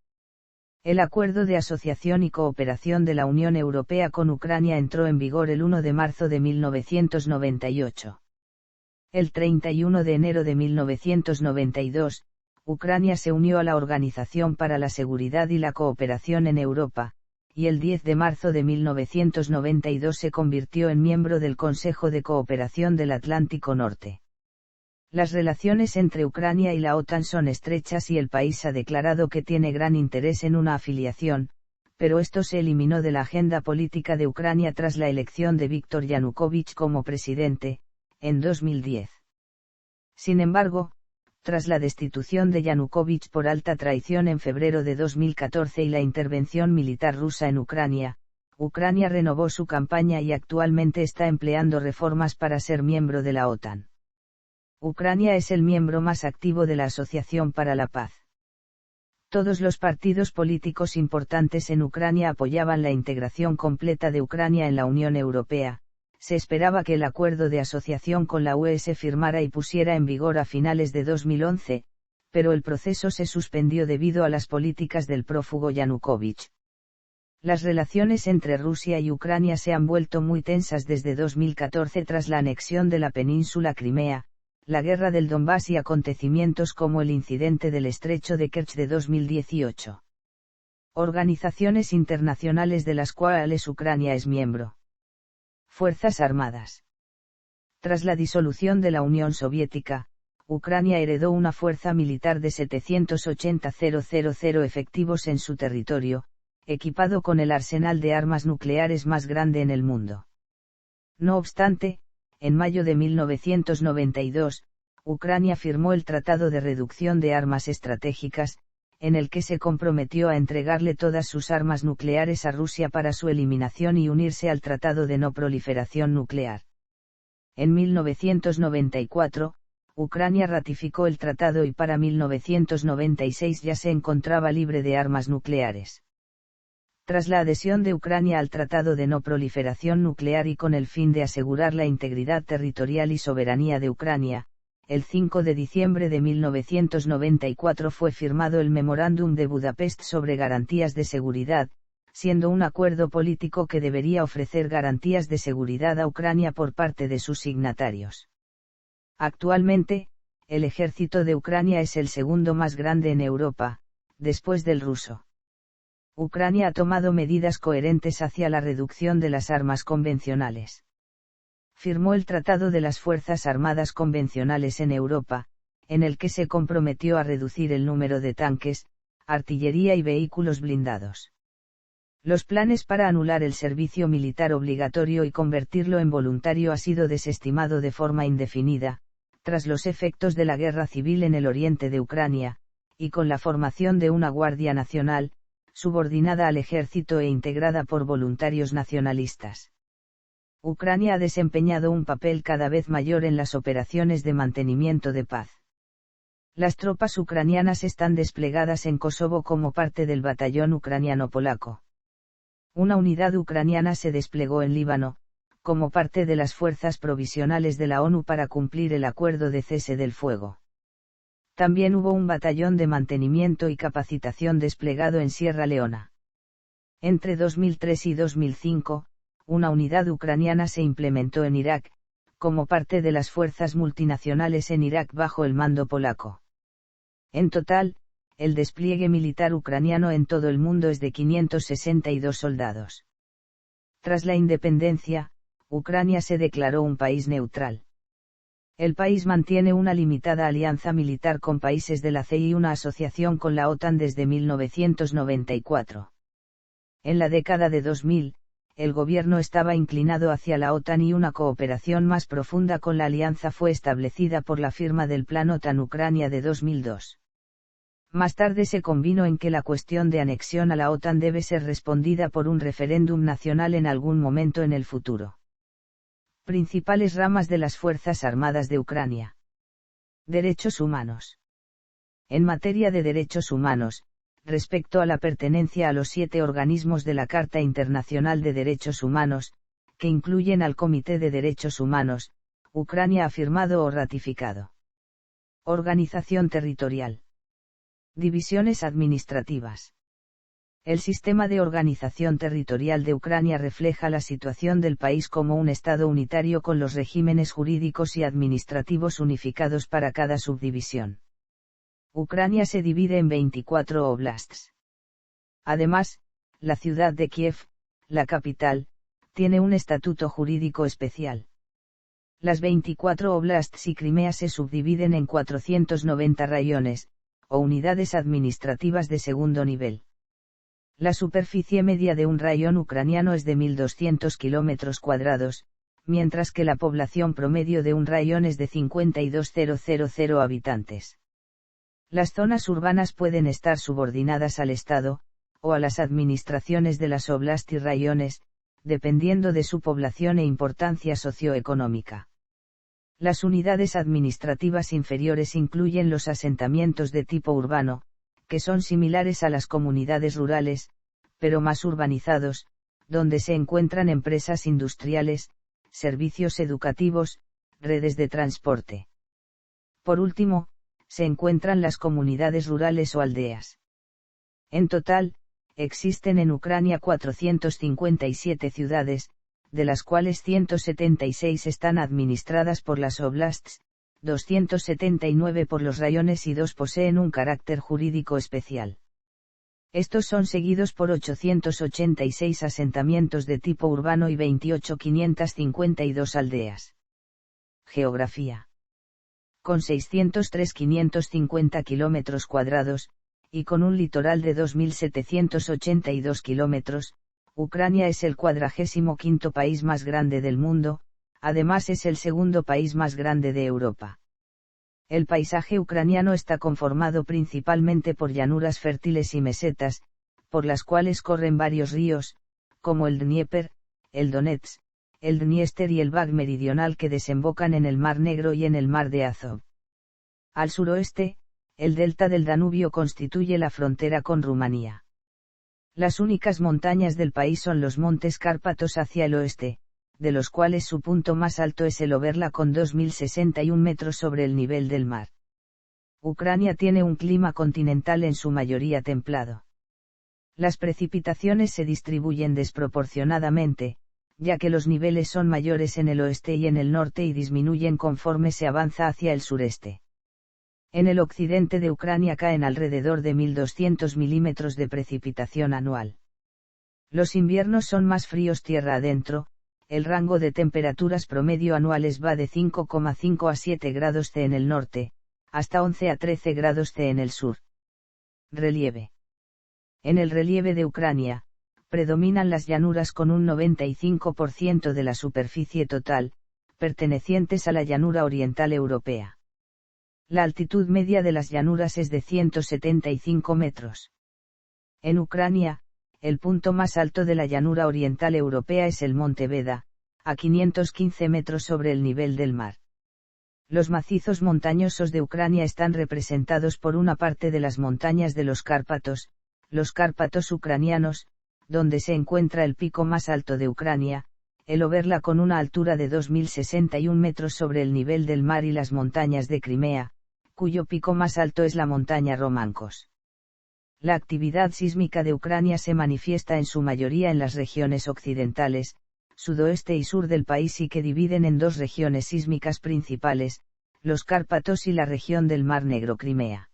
El Acuerdo de Asociación y Cooperación de la Unión Europea con Ucrania entró en vigor el 1 de marzo de 1998. El 31 de enero de 1992, Ucrania se unió a la Organización para la Seguridad y la Cooperación en Europa, y el 10 de marzo de 1992 se convirtió en miembro del Consejo de Cooperación del Atlántico Norte. Las relaciones entre Ucrania y la OTAN son estrechas y el país ha declarado que tiene gran interés en una afiliación, pero esto se eliminó de la agenda política de Ucrania tras la elección de Viktor Yanukovych como presidente, en 2010. Sin embargo, tras la destitución de Yanukovych por alta traición en febrero de 2014 y la intervención militar rusa en Ucrania, Ucrania renovó su campaña y actualmente está empleando reformas para ser miembro de la OTAN. Ucrania es el miembro más activo de la Asociación para la Paz. Todos los partidos políticos importantes en Ucrania apoyaban la integración completa de Ucrania en la Unión Europea. Se esperaba que el acuerdo de asociación con la UE se firmara y pusiera en vigor a finales de 2011, pero el proceso se suspendió debido a las políticas del prófugo Yanukovych. Las relaciones entre Rusia y Ucrania se han vuelto muy tensas desde 2014 tras la anexión de la península Crimea, la guerra del Donbass y acontecimientos como el incidente del estrecho de Kerch de 2018. Organizaciones internacionales de las cuales Ucrania es miembro. Fuerzas Armadas. Tras la disolución de la Unión Soviética, Ucrania heredó una fuerza militar de 780.000 efectivos en su territorio, equipado con el arsenal de armas nucleares más grande en el mundo. No obstante, en mayo de 1992, Ucrania firmó el Tratado de Reducción de Armas Estratégicas, en el que se comprometió a entregarle todas sus armas nucleares a Rusia para su eliminación y unirse al Tratado de No Proliferación Nuclear. En 1994, Ucrania ratificó el tratado y para 1996 ya se encontraba libre de armas nucleares. Tras la adhesión de Ucrania al Tratado de No Proliferación Nuclear y con el fin de asegurar la integridad territorial y soberanía de Ucrania, el 5 de diciembre de 1994 fue firmado el Memorándum de Budapest sobre garantías de seguridad, siendo un acuerdo político que debería ofrecer garantías de seguridad a Ucrania por parte de sus signatarios. Actualmente, el ejército de Ucrania es el segundo más grande en Europa, después del ruso. Ucrania ha tomado medidas coherentes hacia la reducción de las armas convencionales. Firmó el Tratado de las Fuerzas Armadas Convencionales en Europa, en el que se comprometió a reducir el número de tanques, artillería y vehículos blindados. Los planes para anular el servicio militar obligatorio y convertirlo en voluntario ha sido desestimado de forma indefinida, tras los efectos de la guerra civil en el oriente de Ucrania, y con la formación de una Guardia Nacional, subordinada al ejército e integrada por voluntarios nacionalistas. Ucrania ha desempeñado un papel cada vez mayor en las operaciones de mantenimiento de paz. Las tropas ucranianas están desplegadas en Kosovo como parte del batallón ucraniano polaco. Una unidad ucraniana se desplegó en Líbano, como parte de las fuerzas provisionales de la ONU para cumplir el acuerdo de cese del fuego. También hubo un batallón de mantenimiento y capacitación desplegado en Sierra Leona. Entre 2003 y 2005, una unidad ucraniana se implementó en Irak, como parte de las fuerzas multinacionales en Irak bajo el mando polaco. En total, el despliegue militar ucraniano en todo el mundo es de 562 soldados. Tras la independencia, Ucrania se declaró un país neutral. El país mantiene una limitada alianza militar con países de la CEI y una asociación con la OTAN desde 1994. En la década de 2000, el gobierno estaba inclinado hacia la OTAN y una cooperación más profunda con la alianza fue establecida por la firma del Plan OTAN-Ucrania de 2002. Más tarde se convino en que la cuestión de anexión a la OTAN debe ser respondida por un referéndum nacional en algún momento en el futuro. Principales ramas de las Fuerzas Armadas de Ucrania. Derechos humanos. En materia de derechos humanos, respecto a la pertenencia a los 7 organismos de la Carta Internacional de Derechos Humanos, que incluyen al Comité de Derechos Humanos, Ucrania ha firmado o ratificado. Organización territorial. Divisiones administrativas. El sistema de organización territorial de Ucrania refleja la situación del país como un estado unitario con los regímenes jurídicos y administrativos unificados para cada subdivisión. Ucrania se divide en 24 oblasts. Además, la ciudad de Kiev, la capital, tiene un estatuto jurídico especial. Las 24 oblasts y Crimea se subdividen en 490 rayones, o unidades administrativas de segundo nivel. La superficie media de un rayón ucraniano es de 1.200 km², mientras que la población promedio de un rayón es de 52.000 habitantes. Las zonas urbanas pueden estar subordinadas al Estado, o a las administraciones de las oblast y rayones, dependiendo de su población e importancia socioeconómica. Las unidades administrativas inferiores incluyen los asentamientos de tipo urbano, que son similares a las comunidades rurales, pero más urbanizados, donde se encuentran empresas industriales, servicios educativos, redes de transporte. Por último, se encuentran las comunidades rurales o aldeas. En total, existen en Ucrania 457 ciudades, de las cuales 176 están administradas por las oblasts, 279 por los rayones y 2 poseen un carácter jurídico especial. Estos son seguidos por 886 asentamientos de tipo urbano y 28.552 aldeas. Geografía. Con 603.550 km², y con un litoral de 2.782 km, Ucrania es el 45º país más grande del mundo, además es el segundo país más grande de Europa. El paisaje ucraniano está conformado principalmente por llanuras fértiles y mesetas, por las cuales corren varios ríos, como el Dnieper, el Donets, el Dniester y el Vag meridional que desembocan en el Mar Negro y en el Mar de Azov. Al suroeste, el delta del Danubio constituye la frontera con Rumanía. Las únicas montañas del país son los montes Cárpatos hacia el oeste, de los cuales su punto más alto es el Oberla con 2.061 metros sobre el nivel del mar. Ucrania tiene un clima continental en su mayoría templado. Las precipitaciones se distribuyen desproporcionadamente, ya que los niveles son mayores en el oeste y en el norte y disminuyen conforme se avanza hacia el sureste. En el occidente de Ucrania caen alrededor de 1.200 milímetros de precipitación anual. Los inviernos son más fríos tierra adentro, el rango de temperaturas promedio anuales va de 5,5 a 7 grados C en el norte, hasta 11 a 13 grados C en el sur. Relieve. En el relieve de Ucrania, predominan las llanuras con un 95% de la superficie total, pertenecientes a la llanura oriental europea. La altitud media de las llanuras es de 175 metros. En Ucrania, el punto más alto de la llanura oriental europea es el Monte Veda, a 515 metros sobre el nivel del mar. Los macizos montañosos de Ucrania están representados por una parte de las montañas de los Cárpatos ucranianos, donde se encuentra el pico más alto de Ucrania, el Oberla con una altura de 2.061 metros sobre el nivel del mar y las montañas de Crimea, cuyo pico más alto es la montaña Romancos. La actividad sísmica de Ucrania se manifiesta en su mayoría en las regiones occidentales, sudoeste y sur del país y que dividen en dos regiones sísmicas principales, los Cárpatos y la región del Mar Negro Crimea.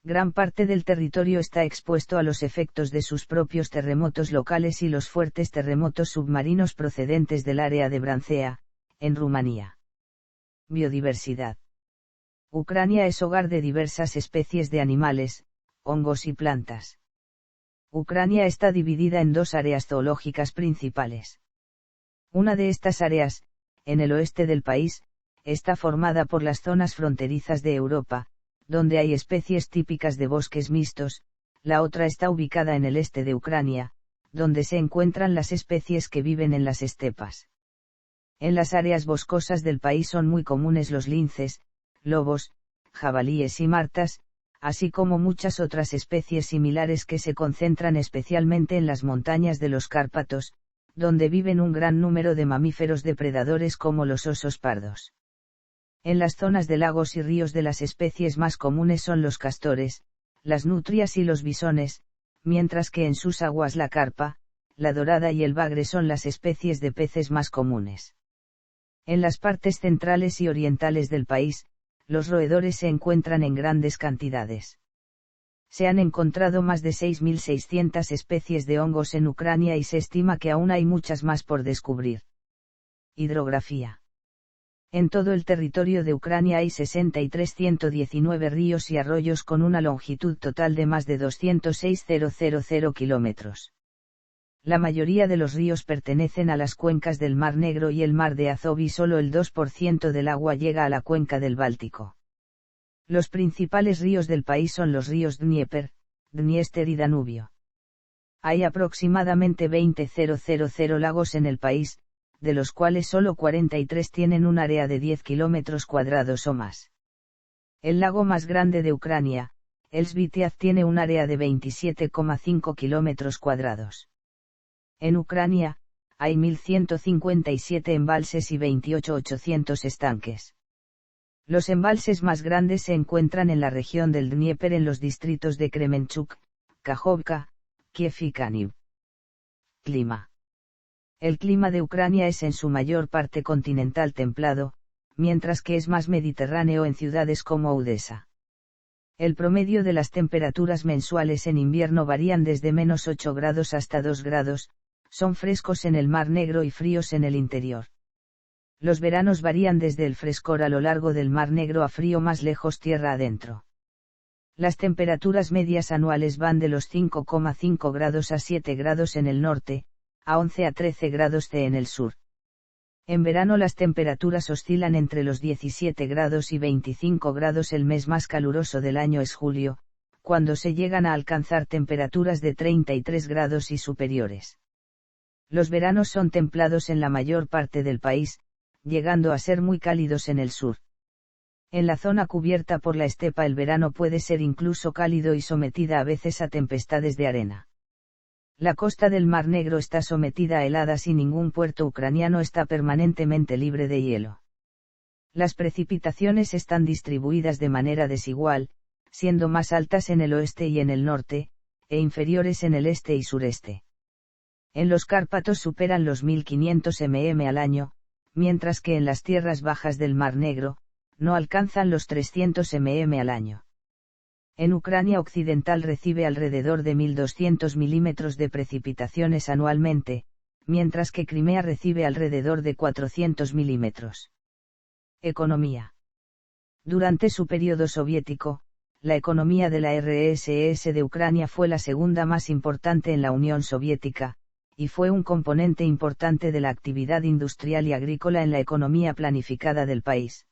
Gran parte del territorio está expuesto a los efectos de sus propios terremotos locales y los fuertes terremotos submarinos procedentes del área de Brancea, en Rumanía. Biodiversidad. Ucrania es hogar de diversas especies de animales, hongos y plantas. Ucrania está dividida en dos áreas zoológicas principales. Una de estas áreas, en el oeste del país, está formada por las zonas fronterizas de Europa, donde hay especies típicas de bosques mixtos, la otra está ubicada en el este de Ucrania, donde se encuentran las especies que viven en las estepas. En las áreas boscosas del país son muy comunes los linces, lobos, jabalíes y martas, así como muchas otras especies similares que se concentran especialmente en las montañas de los Cárpatos, donde viven un gran número de mamíferos depredadores como los osos pardos. En las zonas de lagos y ríos de las especies más comunes son los castores, las nutrias y los bisones, mientras que en sus aguas la carpa, la dorada y el bagre son las especies de peces más comunes. En las partes centrales y orientales del país, los roedores se encuentran en grandes cantidades. Se han encontrado más de 6.600 especies de hongos en Ucrania y se estima que aún hay muchas más por descubrir. Hidrografía. En todo el territorio de Ucrania hay 63.119 ríos y arroyos con una longitud total de más de 206.000 kilómetros. La mayoría de los ríos pertenecen a las cuencas del Mar Negro y el Mar de Azov y solo el 2% del agua llega a la cuenca del Báltico. Los principales ríos del país son los ríos Dnieper, Dniester y Danubio. Hay aproximadamente 20.000 lagos en el país, de los cuales solo 43 tienen un área de 10 kilómetros cuadrados o más. El lago más grande de Ucrania, el Svitiaz, tiene un área de 27,5 kilómetros cuadrados. En Ucrania, hay 1.157 embalses y 28.800 estanques. Los embalses más grandes se encuentran en la región del Dnieper en los distritos de Kremenchuk, Kajovka, Kiev y Kaniv. Clima. El clima de Ucrania es en su mayor parte continental templado, mientras que es más mediterráneo en ciudades como Odesa. El promedio de las temperaturas mensuales en invierno varían desde -8 grados hasta 2 grados, son frescos en el Mar Negro y fríos en el interior. Los veranos varían desde el frescor a lo largo del Mar Negro a frío más lejos tierra adentro. Las temperaturas medias anuales van de los 5,5 grados a 7 grados en el norte, a 11 a 13 grados C en el sur. En verano las temperaturas oscilan entre los 17 grados y 25 grados. El mes más caluroso del año es julio, cuando se llegan a alcanzar temperaturas de 33 grados y superiores. Los veranos son templados en la mayor parte del país, llegando a ser muy cálidos en el sur. En la zona cubierta por la estepa el verano puede ser incluso cálido y sometida a veces a tempestades de arena. La costa del Mar Negro está sometida a heladas y ningún puerto ucraniano está permanentemente libre de hielo. Las precipitaciones están distribuidas de manera desigual, siendo más altas en el oeste y en el norte, e inferiores en el este y sureste. En los Cárpatos superan los 1.500 mm al año, mientras que en las tierras bajas del Mar Negro, no alcanzan los 300 mm al año. En Ucrania occidental recibe alrededor de 1.200 milímetros de precipitaciones anualmente, mientras que Crimea recibe alrededor de 400 milímetros. Economía. Durante su periodo soviético, la economía de la RSS de Ucrania fue la segunda más importante en la Unión Soviética, y fue un componente importante de la actividad industrial y agrícola en la economía planificada del país.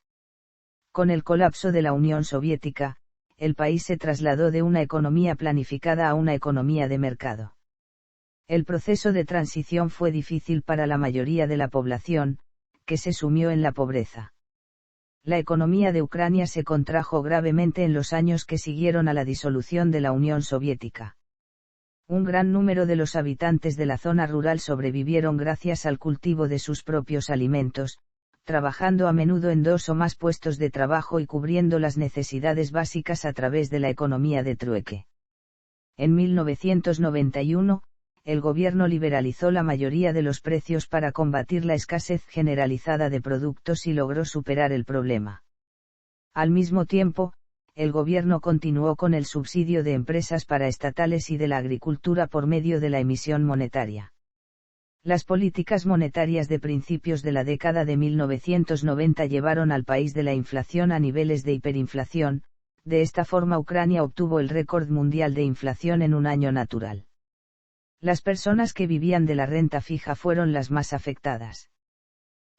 Con el colapso de la Unión Soviética, el país se trasladó de una economía planificada a una economía de mercado. El proceso de transición fue difícil para la mayoría de la población, que se sumió en la pobreza. La economía de Ucrania se contrajo gravemente en los años que siguieron a la disolución de la Unión Soviética. Un gran número de los habitantes de la zona rural sobrevivieron gracias al cultivo de sus propios alimentos, trabajando a menudo en 2 o más puestos de trabajo y cubriendo las necesidades básicas a través de la economía de trueque. En 1991, el gobierno liberalizó la mayoría de los precios para combatir la escasez generalizada de productos y logró superar el problema. Al mismo tiempo, el gobierno continuó con el subsidio de empresas paraestatales y de la agricultura por medio de la emisión monetaria. Las políticas monetarias de principios de la década de 1990 llevaron al país de la inflación a niveles de hiperinflación. De esta forma Ucrania obtuvo el récord mundial de inflación en un año natural. Las personas que vivían de la renta fija fueron las más afectadas.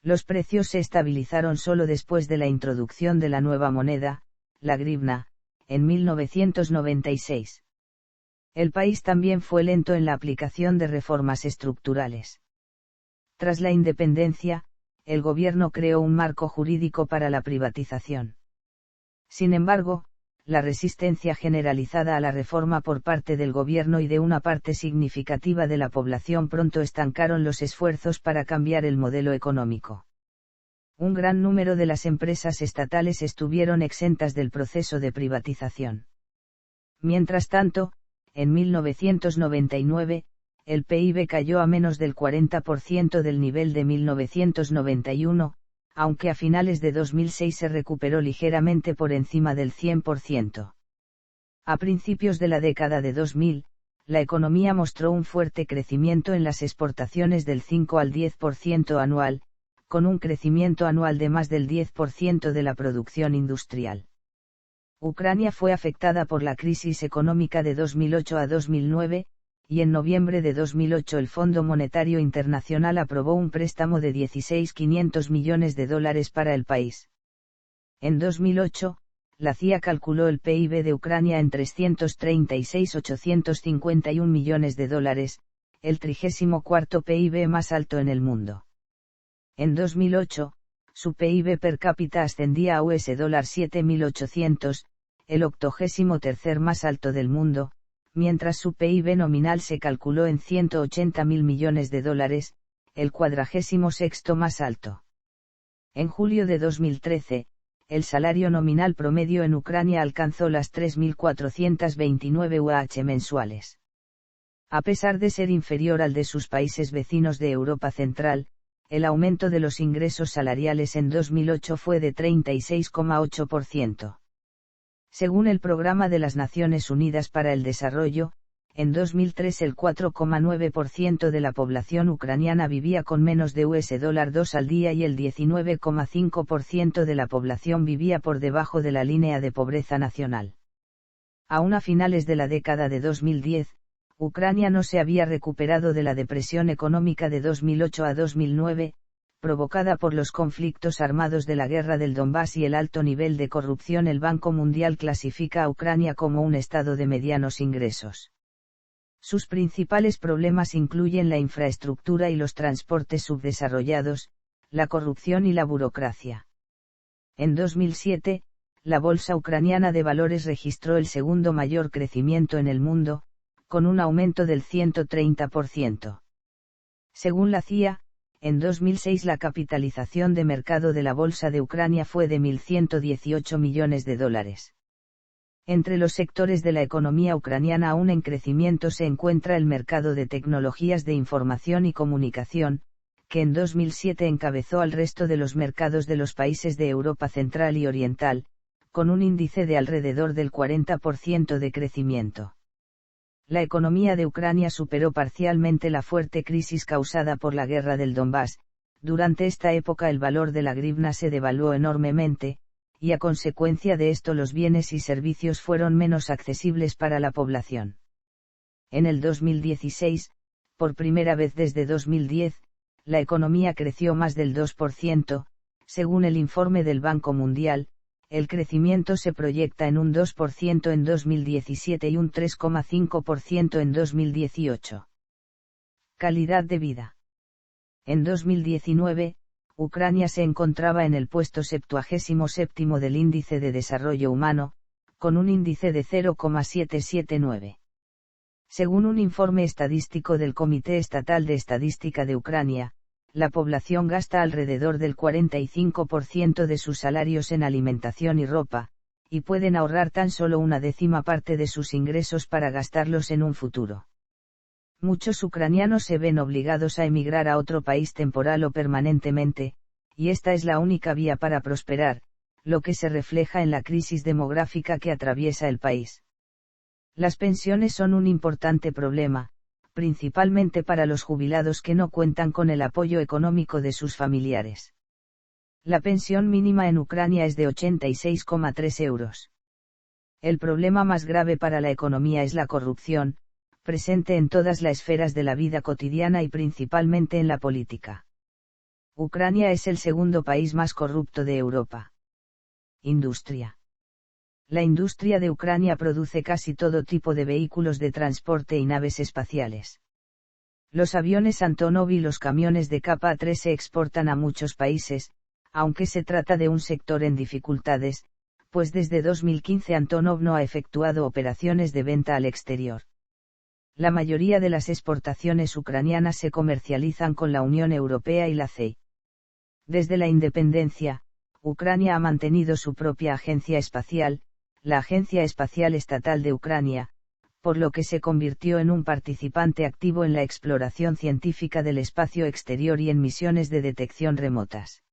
Los precios se estabilizaron solo después de la introducción de la nueva moneda, la grivna, en 1996. El país también fue lento en la aplicación de reformas estructurales. Tras la independencia, el gobierno creó un marco jurídico para la privatización. Sin embargo, la resistencia generalizada a la reforma por parte del gobierno y de una parte significativa de la población pronto estancaron los esfuerzos para cambiar el modelo económico. Un gran número de las empresas estatales estuvieron exentas del proceso de privatización. Mientras tanto, en 1999, el PIB cayó a menos del 40% del nivel de 1991, aunque a finales de 2006 se recuperó ligeramente por encima del 100%. A principios de la década de 2000, la economía mostró un fuerte crecimiento en las exportaciones del 5 al 10% anual, con un crecimiento anual de más del 10% de la producción industrial. Ucrania fue afectada por la crisis económica de 2008 a 2009, y en noviembre de 2008 el Fondo Monetario Internacional aprobó un préstamo de $16.500 millones para el país. En 2008, la CIA calculó el PIB de Ucrania en $336.851 millones, el 34º PIB más alto en el mundo. En 2008, su PIB per cápita ascendía a $7.800, el 83º más alto del mundo, mientras su PIB nominal se calculó en $180.000 millones, el 46º más alto. En julio de 2013, el salario nominal promedio en Ucrania alcanzó las 3.429 UH mensuales. A pesar de ser inferior al de sus países vecinos de Europa Central, el aumento de los ingresos salariales en 2008 fue de 36,8%. Según el Programa de las Naciones Unidas para el Desarrollo, en 2003 el 4,9% de la población ucraniana vivía con menos de $2 al día y el 19,5% de la población vivía por debajo de la línea de pobreza nacional. Aún a finales de la década de 2010, Ucrania no se había recuperado de la depresión económica de 2008 a 2009, provocada por los conflictos armados de la guerra del Donbass y el alto nivel de corrupción. El Banco Mundial clasifica a Ucrania como un estado de medianos ingresos. Sus principales problemas incluyen la infraestructura y los transportes subdesarrollados, la corrupción y la burocracia. En 2007, la Bolsa Ucraniana de Valores registró el segundo mayor crecimiento en el mundo, con un aumento del 130%. Según la CIA, en 2006 la capitalización de mercado de la Bolsa de Ucrania fue de $1.118 millones. Entre los sectores de la economía ucraniana aún en crecimiento se encuentra el mercado de tecnologías de información y comunicación, que en 2007 encabezó al resto de los mercados de los países de Europa Central y Oriental, con un índice de alrededor del 40% de crecimiento. La economía de Ucrania superó parcialmente la fuerte crisis causada por la guerra del Donbass. Durante esta época el valor de la grivna se devaluó enormemente, y a consecuencia de esto los bienes y servicios fueron menos accesibles para la población. En el 2016, por primera vez desde 2010, la economía creció más del 2%, según el informe del Banco Mundial. El crecimiento se proyecta en un 2% en 2017 y un 3,5% en 2018. Calidad de vida. En 2019, Ucrania se encontraba en el puesto 77º del Índice de Desarrollo Humano, con un índice de 0,779. Según un informe estadístico del Comité Estatal de Estadística de Ucrania, la población gasta alrededor del 45% de sus salarios en alimentación y ropa, y pueden ahorrar tan solo una décima parte de sus ingresos para gastarlos en un futuro. Muchos ucranianos se ven obligados a emigrar a otro país temporal o permanentemente, y esta es la única vía para prosperar, lo que se refleja en la crisis demográfica que atraviesa el país. Las pensiones son un importante problema, principalmente para los jubilados que no cuentan con el apoyo económico de sus familiares. La pensión mínima en Ucrania es de 86,3 euros. El problema más grave para la economía es la corrupción, presente en todas las esferas de la vida cotidiana y principalmente en la política. Ucrania es el segundo país más corrupto de Europa. Industria. La industria de Ucrania produce casi todo tipo de vehículos de transporte y naves espaciales. Los aviones Antonov y los camiones de capa 3 se exportan a muchos países, aunque se trata de un sector en dificultades, pues desde 2015 Antonov no ha efectuado operaciones de venta al exterior. La mayoría de las exportaciones ucranianas se comercializan con la Unión Europea y la CEI. Desde la independencia, Ucrania ha mantenido su propia agencia espacial, la Agencia Espacial Estatal de Ucrania, por lo que se convirtió en un participante activo en la exploración científica del espacio exterior y en misiones de detección remotas.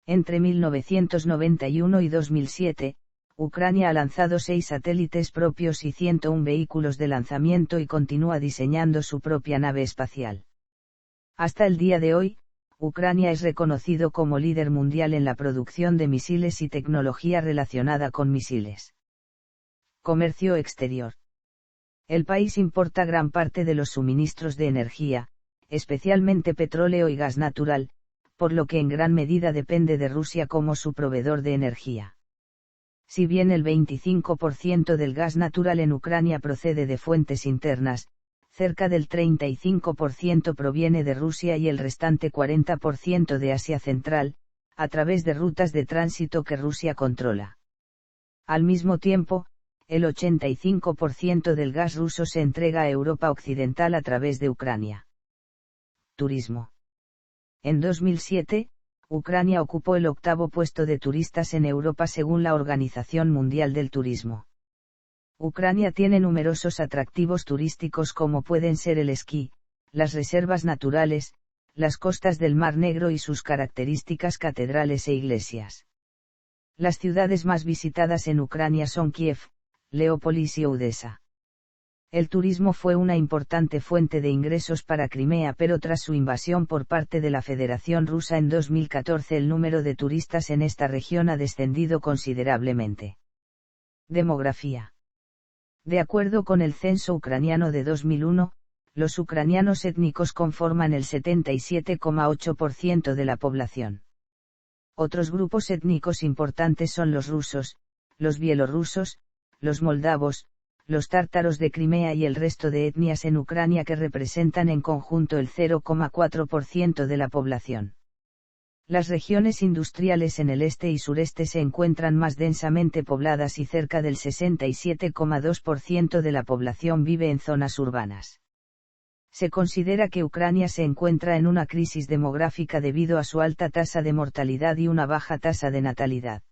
Entre 1991 y 2007, Ucrania ha lanzado 6 satélites propios y 101 vehículos de lanzamiento y continúa diseñando su propia nave espacial. Hasta el día de hoy, Ucrania es reconocido como líder mundial en la producción de misiles y tecnología relacionada con misiles. Comercio exterior. El país importa gran parte de los suministros de energía, especialmente petróleo y gas natural, por lo que en gran medida depende de Rusia como su proveedor de energía. Si bien el 25% del gas natural en Ucrania procede de fuentes internas, cerca del 35% proviene de Rusia y el restante 40% de Asia Central, a través de rutas de tránsito que Rusia controla. Al mismo tiempo, el 85% del gas ruso se entrega a Europa Occidental a través de Ucrania. Turismo. En 2007, Ucrania ocupó el 8º puesto de turistas en Europa según la Organización Mundial del Turismo. Ucrania tiene numerosos atractivos turísticos como pueden ser el esquí, las reservas naturales, las costas del Mar Negro y sus características catedrales e iglesias. Las ciudades más visitadas en Ucrania son Kiev, Leópolis y Odesa. El turismo fue una importante fuente de ingresos para Crimea, pero tras su invasión por parte de la Federación Rusa en 2014 el número de turistas en esta región ha descendido considerablemente. Demografía. De acuerdo con el censo ucraniano de 2001, los ucranianos étnicos conforman el 77,8% de la población. Otros grupos étnicos importantes son los rusos, los bielorrusos, los moldavos, los tártaros de Crimea y el resto de etnias en Ucrania que representan en conjunto el 0,4% de la población. Las regiones industriales en el este y sureste se encuentran más densamente pobladas y cerca del 67,2% de la población vive en zonas urbanas. Se considera que Ucrania se encuentra en una crisis demográfica debido a su alta tasa de mortalidad y una baja tasa de natalidad.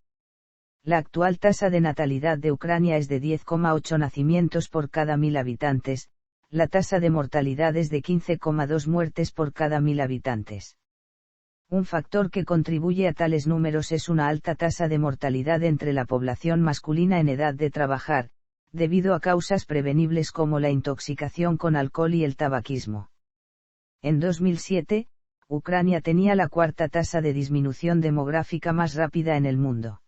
La actual tasa de natalidad de Ucrania es de 10,8 nacimientos por cada 1000 habitantes, la tasa de mortalidad es de 15,2 muertes por cada 1000 habitantes. Un factor que contribuye a tales números es una alta tasa de mortalidad entre la población masculina en edad de trabajar, debido a causas prevenibles como la intoxicación con alcohol y el tabaquismo. En 2007, Ucrania tenía la 4ª tasa de disminución demográfica más rápida en el mundo.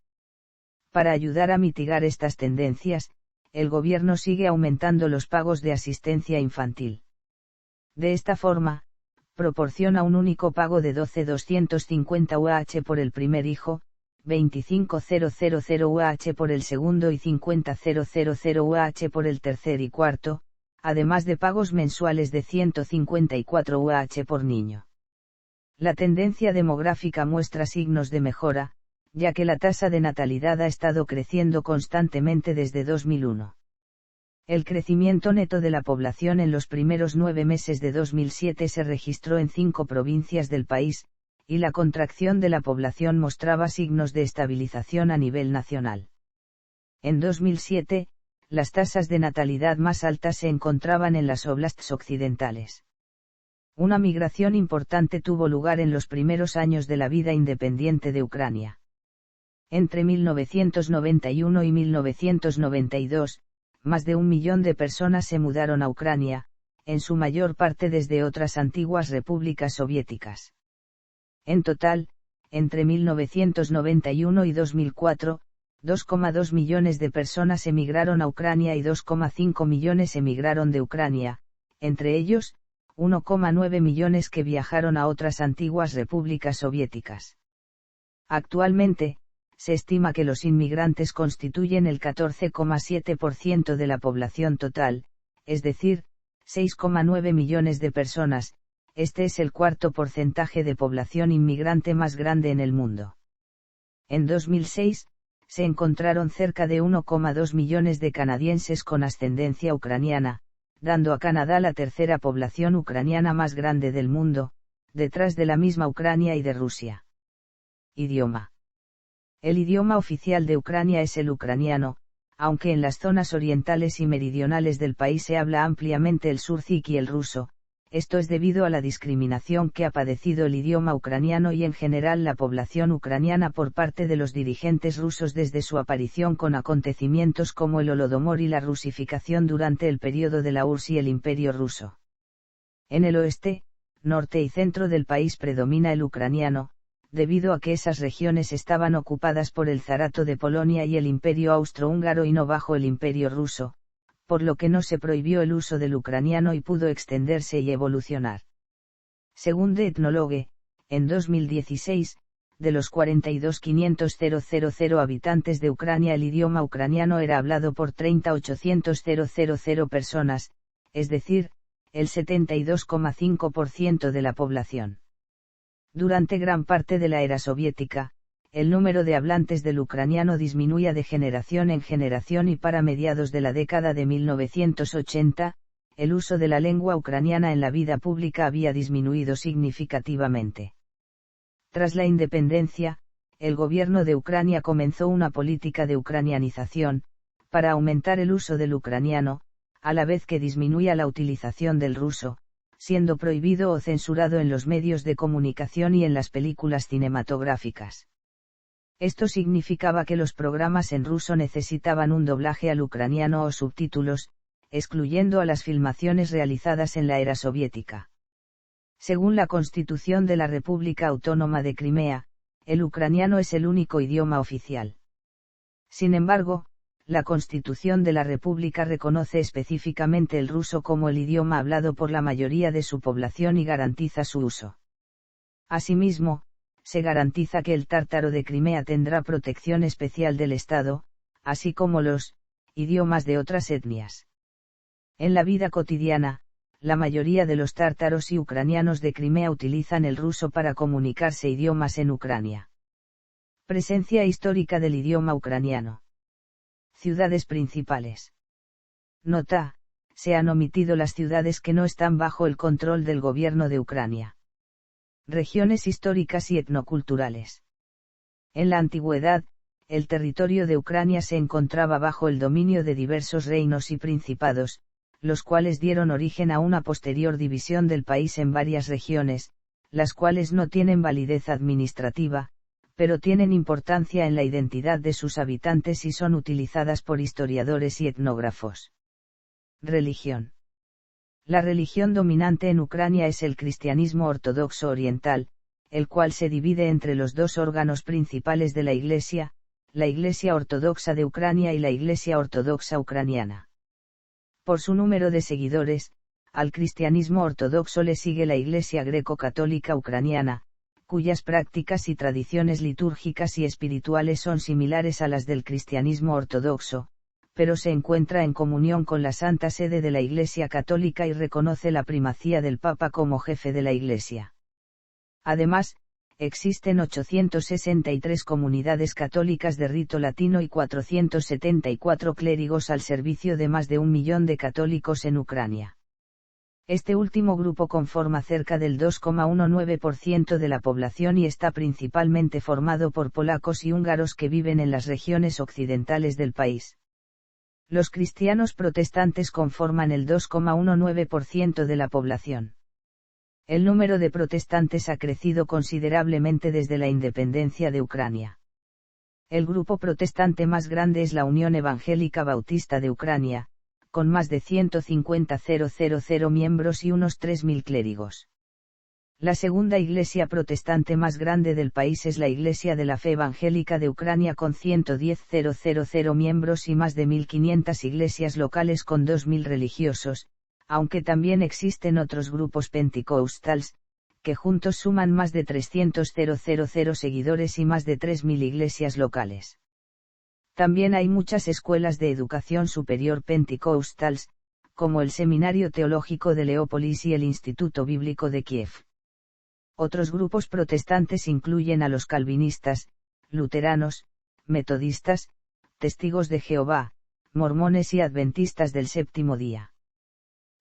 Para ayudar a mitigar estas tendencias, el gobierno sigue aumentando los pagos de asistencia infantil. De esta forma, proporciona un único pago de 12.250 UAH por el primer hijo, 25.000 UAH por el segundo y 50.000 UAH por el tercer y cuarto, además de pagos mensuales de 154 UAH por niño. La tendencia demográfica muestra signos de mejora, ya que la tasa de natalidad ha estado creciendo constantemente desde 2001. El crecimiento neto de la población en los primeros 9 meses de 2007 se registró en 5 provincias del país, y la contracción de la población mostraba signos de estabilización a nivel nacional. En 2007, las tasas de natalidad más altas se encontraban en las oblasts occidentales. Una migración importante tuvo lugar en los primeros años de la vida independiente de Ucrania. Entre 1991 y 1992, más de 1 millón de personas se mudaron a Ucrania, en su mayor parte desde otras antiguas repúblicas soviéticas. En total, entre 1991 y 2004, 2,2 millones de personas emigraron a Ucrania y 2,5 millones emigraron de Ucrania, entre ellos, 1,9 millones que viajaron a otras antiguas repúblicas soviéticas. Actualmente, se estima que los inmigrantes constituyen el 14,7% de la población total, es decir, 6,9 millones de personas. Este es el cuarto porcentaje de población inmigrante más grande en el mundo. En 2006, se encontraron cerca de 1,2 millones de canadienses con ascendencia ucraniana, dando a Canadá la tercera población ucraniana más grande del mundo, detrás de la misma Ucrania y de Rusia. Idioma. El idioma oficial de Ucrania es el ucraniano, aunque en las zonas orientales y meridionales del país se habla ampliamente el surzik y el ruso. Esto es debido a la discriminación que ha padecido el idioma ucraniano y en general la población ucraniana por parte de los dirigentes rusos desde su aparición con acontecimientos como el Holodomor y la rusificación durante el periodo de la URSS y el Imperio ruso. En el oeste, norte y centro del país predomina el ucraniano, debido a que esas regiones estaban ocupadas por el Zarato de Polonia y el Imperio austrohúngaro y no bajo el Imperio ruso, por lo que no se prohibió el uso del ucraniano y pudo extenderse y evolucionar. Según The Ethnologue, en 2016, de los 42.500.000 habitantes de Ucrania el idioma ucraniano era hablado por 30.800.000 personas, es decir, el 72,5% de la población. Durante gran parte de la era soviética, el número de hablantes del ucraniano disminuía de generación en generación y para mediados de la década de 1980, el uso de la lengua ucraniana en la vida pública había disminuido significativamente. Tras la independencia, el gobierno de Ucrania comenzó una política de ucranianización, para aumentar el uso del ucraniano, a la vez que disminuía la utilización del ruso, siendo prohibido o censurado en los medios de comunicación y en las películas cinematográficas. Esto significaba que los programas en ruso necesitaban un doblaje al ucraniano o subtítulos, excluyendo a las filmaciones realizadas en la era soviética. Según la Constitución de la República Autónoma de Crimea, el ucraniano es el único idioma oficial. Sin embargo, la Constitución de la República reconoce específicamente el ruso como el idioma hablado por la mayoría de su población y garantiza su uso. Asimismo, se garantiza que el tártaro de Crimea tendrá protección especial del Estado, así como los idiomas de otras etnias. En la vida cotidiana, la mayoría de los tártaros y ucranianos de Crimea utilizan el ruso para comunicarse idiomas en Ucrania. Presencia histórica del idioma ucraniano. Ciudades principales. Nota: se han omitido las ciudades que no están bajo el control del gobierno de Ucrania. Regiones históricas y etnoculturales. En la antigüedad, el territorio de Ucrania se encontraba bajo el dominio de diversos reinos y principados, los cuales dieron origen a una posterior división del país en varias regiones, las cuales no tienen validez administrativa, pero tienen importancia en la identidad de sus habitantes y son utilizadas por historiadores y etnógrafos. Religión. La religión dominante en Ucrania es el cristianismo ortodoxo oriental, el cual se divide entre los dos órganos principales de la Iglesia, la Iglesia Ortodoxa de Ucrania y la Iglesia Ortodoxa Ucraniana. Por su número de seguidores, al cristianismo ortodoxo le sigue la Iglesia Greco-Católica Ucraniana, cuyas prácticas y tradiciones litúrgicas y espirituales son similares a las del cristianismo ortodoxo, pero se encuentra en comunión con la Santa Sede de la Iglesia Católica y reconoce la primacía del Papa como jefe de la Iglesia. Además, existen 863 comunidades católicas de rito latino y 474 clérigos al servicio de más de 1 millón de católicos en Ucrania. Este último grupo conforma cerca del 2,19% de la población y está principalmente formado por polacos y húngaros que viven en las regiones occidentales del país. Los cristianos protestantes conforman el 2,19% de la población. El número de protestantes ha crecido considerablemente desde la independencia de Ucrania. El grupo protestante más grande es la Unión Evangélica Bautista de Ucrania, con más de 150.000 miembros y unos 3.000 clérigos. La segunda iglesia protestante más grande del país es la Iglesia de la Fe Evangélica de Ucrania con 110.000 miembros y más de 1.500 iglesias locales con 2.000 religiosos, aunque también existen otros grupos pentecostales, que juntos suman más de 300.000 seguidores y más de 3.000 iglesias locales. También hay muchas escuelas de educación superior pentecostales, como el Seminario Teológico de Leópolis y el Instituto Bíblico de Kiev. Otros grupos protestantes incluyen a los calvinistas, luteranos, metodistas, testigos de Jehová, mormones y adventistas del séptimo día.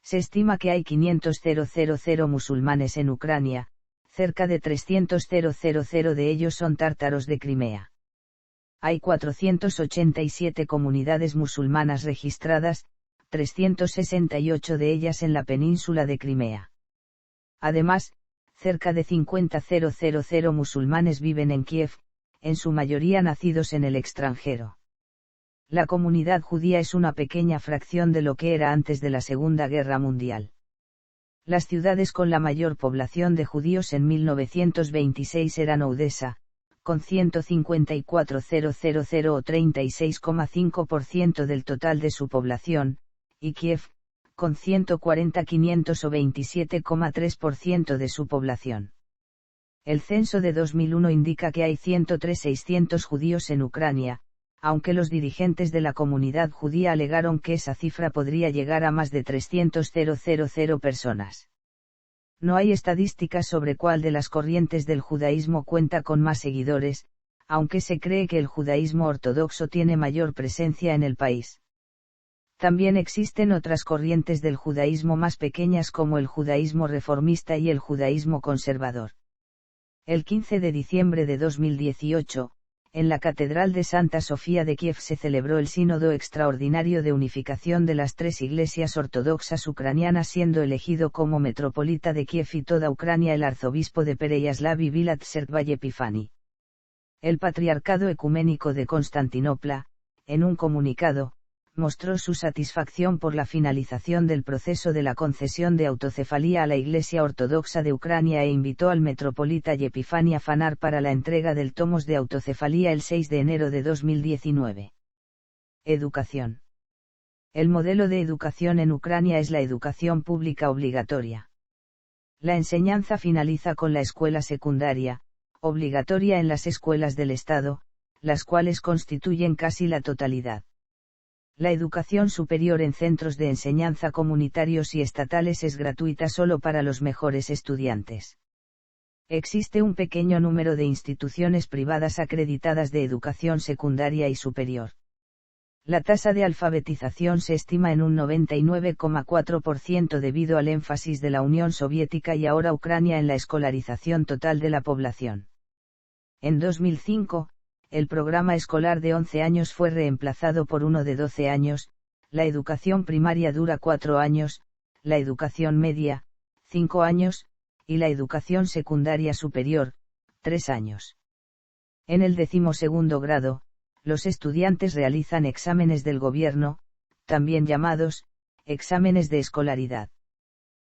Se estima que hay 500.000 musulmanes en Ucrania, cerca de 300.000 de ellos son tártaros de Crimea. Hay 487 comunidades musulmanas registradas, 368 de ellas en la península de Crimea. Además, cerca de 50.000 musulmanes viven en Kiev, en su mayoría nacidos en el extranjero. La comunidad judía es una pequeña fracción de lo que era antes de la Segunda Guerra Mundial. Las ciudades con la mayor población de judíos en 1926 eran Odessa, con 154.000 o 36,5% del total de su población, y Kiev, con 140.500 o 27,3% de su población. El censo de 2001 indica que hay 103.600 judíos en Ucrania, aunque los dirigentes de la comunidad judía alegaron que esa cifra podría llegar a más de 300.000 personas. No hay estadísticas sobre cuál de las corrientes del judaísmo cuenta con más seguidores, aunque se cree que el judaísmo ortodoxo tiene mayor presencia en el país. También existen otras corrientes del judaísmo más pequeñas como el judaísmo reformista y el judaísmo conservador. El 15 de diciembre de 2018, en la Catedral de Santa Sofía de Kiev se celebró el Sínodo Extraordinario de Unificación de las tres iglesias ortodoxas ucranianas, siendo elegido como metropolita de Kiev y toda Ucrania el arzobispo de Pereyaslav y Vilat Sergvay Epifani. El Patriarcado Ecuménico de Constantinopla, en un comunicado, mostró su satisfacción por la finalización del proceso de la concesión de autocefalía a la Iglesia Ortodoxa de Ucrania e invitó al metropolita Epifani a Fanar para la entrega del tomos de autocefalía el 6 de enero de 2019. Educación. El modelo de educación en Ucrania es la educación pública obligatoria. La enseñanza finaliza con la escuela secundaria, obligatoria en las escuelas del Estado, las cuales constituyen casi la totalidad. La educación superior en centros de enseñanza comunitarios y estatales es gratuita solo para los mejores estudiantes. Existe un pequeño número de instituciones privadas acreditadas de educación secundaria y superior. La tasa de alfabetización se estima en un 99,4% debido al énfasis de la Unión Soviética y ahora Ucrania en la escolarización total de la población. En 2005, el programa escolar de 11 años fue reemplazado por uno de 12 años, la educación primaria dura 4 años, la educación media, 5 años, y la educación secundaria superior, 3 años. En el 12º grado, los estudiantes realizan exámenes del gobierno, también llamados, exámenes de escolaridad.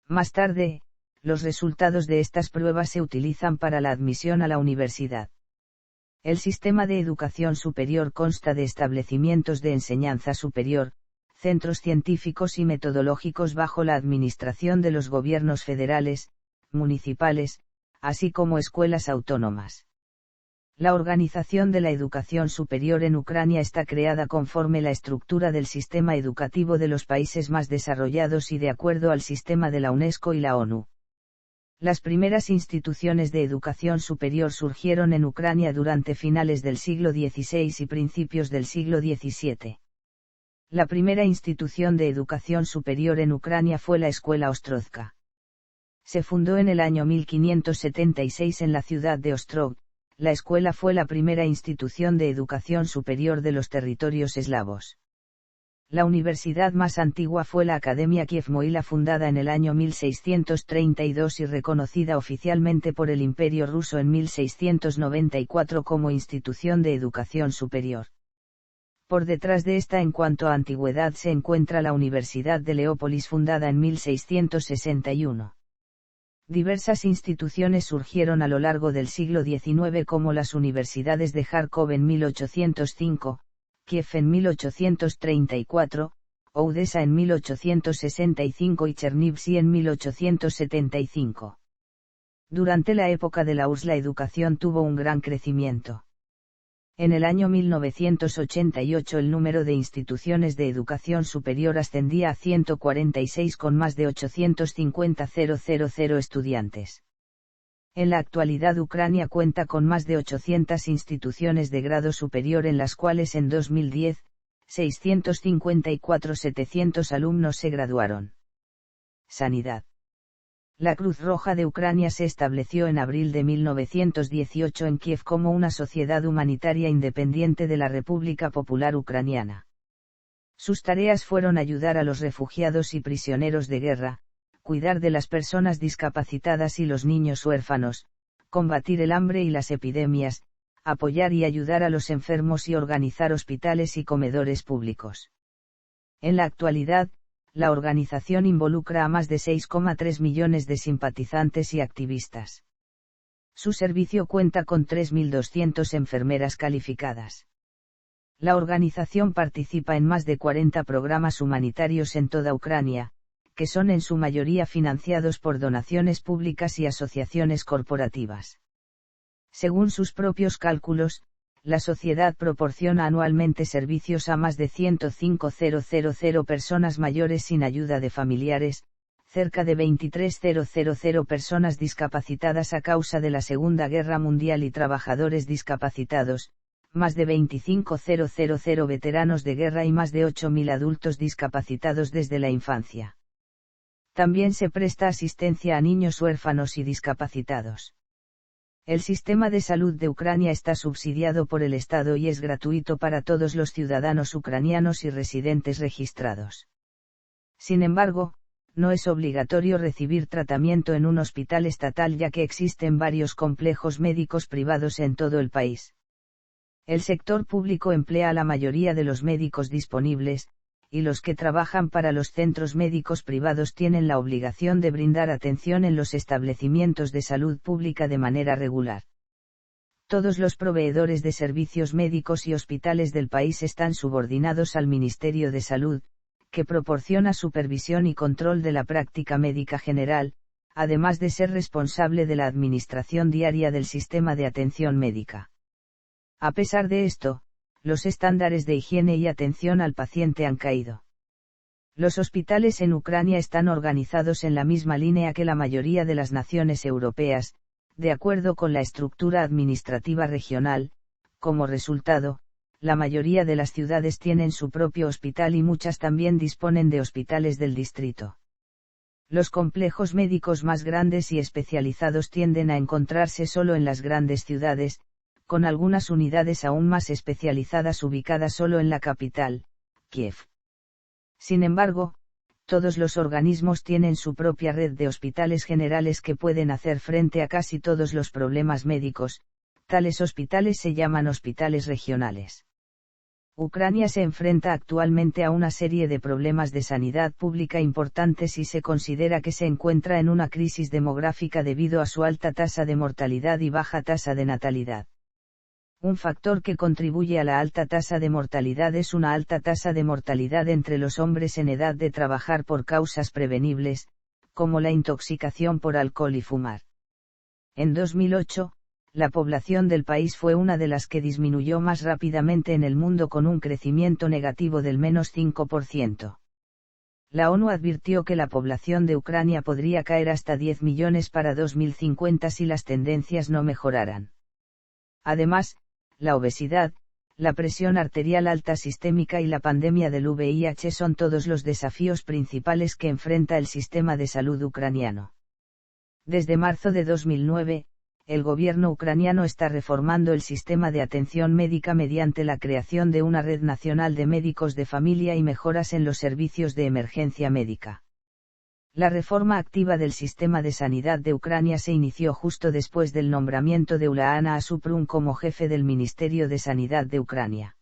Más tarde, los resultados de estas pruebas se utilizan para la admisión a la universidad. El sistema de educación superior consta de establecimientos de enseñanza superior, centros científicos y metodológicos bajo la administración de los gobiernos federales, municipales, así como escuelas autónomas. La organización de la educación superior en Ucrania está creada conforme la estructura del sistema educativo de los países más desarrollados y de acuerdo al sistema de la UNESCO y la ONU. Las primeras instituciones de educación superior surgieron en Ucrania durante finales del siglo XVI y principios del siglo XVII. La primera institución de educación superior en Ucrania fue la Escuela Ostrozka. Se fundó en el año 1576 en la ciudad de Ostrog. La escuela fue la primera institución de educación superior de los territorios eslavos. La universidad más antigua fue la Academia Kiev-Mohyla, fundada en el año 1632 y reconocida oficialmente por el Imperio Ruso en 1694 como institución de educación superior. Por detrás de esta en cuanto a antigüedad se encuentra la Universidad de Leópolis, fundada en 1661. Diversas instituciones surgieron a lo largo del siglo XIX, como las universidades de Járkov en 1805, Kiev en 1834, Odessa en 1865 y Chernivtsi en 1875. Durante la época de la URSS la educación tuvo un gran crecimiento. En el año 1988 el número de instituciones de educación superior ascendía a 146 con más de 850.000 estudiantes. En la actualidad Ucrania cuenta con más de 800 instituciones de grado superior, en las cuales en 2010, 654.700 alumnos se graduaron. Sanidad. La Cruz Roja de Ucrania se estableció en abril de 1918 en Kiev como una sociedad humanitaria independiente de la República Popular Ucraniana. Sus tareas fueron ayudar a los refugiados y prisioneros de guerra, cuidar de las personas discapacitadas y los niños huérfanos, combatir el hambre y las epidemias, apoyar y ayudar a los enfermos y organizar hospitales y comedores públicos. En la actualidad, la organización involucra a más de 6,3 millones de simpatizantes y activistas. Su servicio cuenta con 3.200 enfermeras calificadas. La organización participa en más de 40 programas humanitarios en toda Ucrania, que son en su mayoría financiados por donaciones públicas y asociaciones corporativas. Según sus propios cálculos, la sociedad proporciona anualmente servicios a más de 105.000 personas mayores sin ayuda de familiares, cerca de 23.000 personas discapacitadas a causa de la Segunda Guerra Mundial y trabajadores discapacitados, más de 25.000 veteranos de guerra y más de 8.000 adultos discapacitados desde la infancia. También se presta asistencia a niños huérfanos y discapacitados. El sistema de salud de Ucrania está subsidiado por el Estado y es gratuito para todos los ciudadanos ucranianos y residentes registrados. Sin embargo, no es obligatorio recibir tratamiento en un hospital estatal, ya que existen varios complejos médicos privados en todo el país. El sector público emplea a la mayoría de los médicos disponibles, y los que trabajan para los centros médicos privados tienen la obligación de brindar atención en los establecimientos de salud pública de manera regular. Todos los proveedores de servicios médicos y hospitales del país están subordinados al Ministerio de Salud, que proporciona supervisión y control de la práctica médica general, además de ser responsable de la administración diaria del sistema de atención médica. A pesar de esto, los estándares de higiene y atención al paciente han caído. Los hospitales en Ucrania están organizados en la misma línea que la mayoría de las naciones europeas, de acuerdo con la estructura administrativa regional. Como resultado, la mayoría de las ciudades tienen su propio hospital y muchas también disponen de hospitales del distrito. Los complejos médicos más grandes y especializados tienden a encontrarse solo en las grandes ciudades, con algunas unidades aún más especializadas ubicadas solo en la capital, Kiev. Sin embargo, todos los organismos tienen su propia red de hospitales generales que pueden hacer frente a casi todos los problemas médicos. Tales hospitales se llaman hospitales regionales. Ucrania se enfrenta actualmente a una serie de problemas de sanidad pública importantes y se considera que se encuentra en una crisis demográfica debido a su alta tasa de mortalidad y baja tasa de natalidad. Un factor que contribuye a la alta tasa de mortalidad es una alta tasa de mortalidad entre los hombres en edad de trabajar por causas prevenibles, como la intoxicación por alcohol y fumar. En 2008, la población del país fue una de las que disminuyó más rápidamente en el mundo, con un crecimiento negativo del -5%. La ONU advirtió que la población de Ucrania podría caer hasta 10 millones para 2050 si las tendencias no mejoraran. Además, la obesidad, la presión arterial alta sistémica y la pandemia del VIH son todos los desafíos principales que enfrenta el sistema de salud ucraniano. Desde marzo de 2009, el gobierno ucraniano está reformando el sistema de atención médica mediante la creación de una red nacional de médicos de familia y mejoras en los servicios de emergencia médica. La reforma activa del sistema de sanidad de Ucrania se inició justo después del nombramiento de Uliana Suprum como jefe del Ministerio de Sanidad de Ucrania.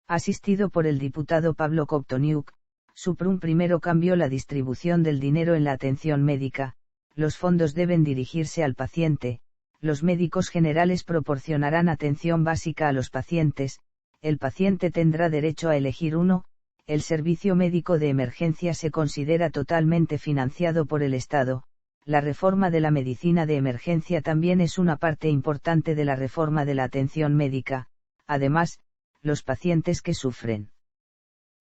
Asistido por el diputado Pablo Kovtoniuk, Suprum primero cambió la distribución del dinero en la atención médica. Los fondos deben dirigirse al paciente, los médicos generales proporcionarán atención básica a los pacientes, el paciente tendrá derecho a elegir uno, el servicio médico de emergencia se considera totalmente financiado por el Estado. La reforma de la medicina de emergencia también es una parte importante de la reforma de la atención médica. Además, los pacientes que sufren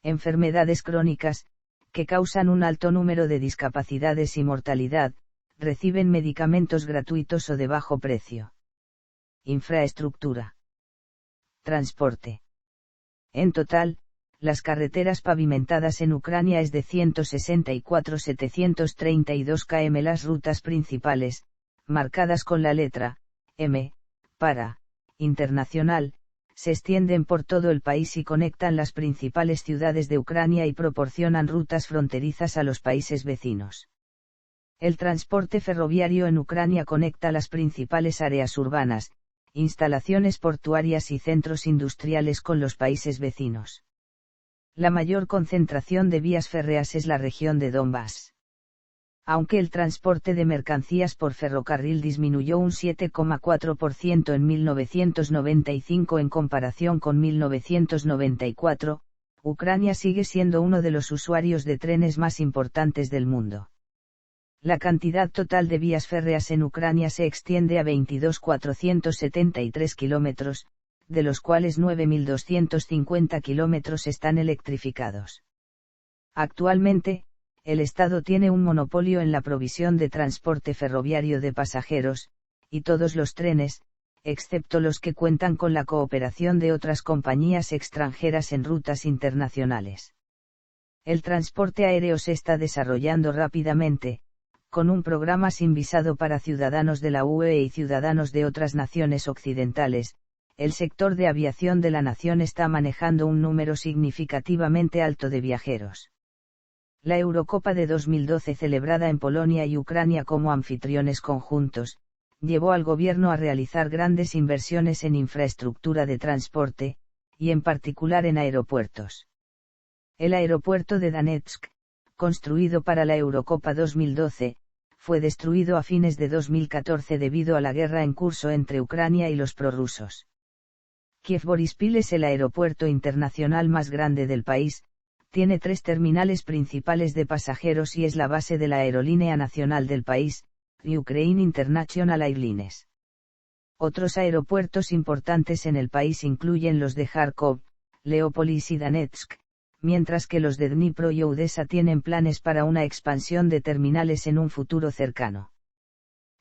enfermedades crónicas, que causan un alto número de discapacidades y mortalidad, reciben medicamentos gratuitos o de bajo precio. Infraestructura. Transporte. En total, las carreteras pavimentadas en Ucrania es de 164.732 km. Las rutas principales, marcadas con la letra M, para internacional, se extienden por todo el país y conectan las principales ciudades de Ucrania y proporcionan rutas fronterizas a los países vecinos. El transporte ferroviario en Ucrania conecta las principales áreas urbanas, instalaciones portuarias y centros industriales con los países vecinos. La mayor concentración de vías férreas es la región de Donbass. Aunque el transporte de mercancías por ferrocarril disminuyó un 7,4% en 1995 en comparación con 1994, Ucrania sigue siendo uno de los usuarios de trenes más importantes del mundo. La cantidad total de vías férreas en Ucrania se extiende a 22.473 kilómetros, de los cuales 9.250 kilómetros están electrificados. Actualmente, el Estado tiene un monopolio en la provisión de transporte ferroviario de pasajeros, y todos los trenes, excepto los que cuentan con la cooperación de otras compañías extranjeras en rutas internacionales. El transporte aéreo se está desarrollando rápidamente, con un programa sin visado para ciudadanos de la UE y ciudadanos de otras naciones occidentales. El sector de aviación de la nación está manejando un número significativamente alto de viajeros. La Eurocopa de 2012, celebrada en Polonia y Ucrania como anfitriones conjuntos, llevó al gobierno a realizar grandes inversiones en infraestructura de transporte, y en particular en aeropuertos. El aeropuerto de Donetsk, construido para la Eurocopa 2012, fue destruido a fines de 2014 debido a la guerra en curso entre Ucrania y los prorrusos. Kiev-Boryspil es el aeropuerto internacional más grande del país, tiene 3 terminales principales de pasajeros y es la base de la aerolínea nacional del país, Ukraine International Airlines. Otros aeropuertos importantes en el país incluyen los de Kharkov, Leópolis y Donetsk, mientras que los de Dnipro y Odesa tienen planes para una expansión de terminales en un futuro cercano.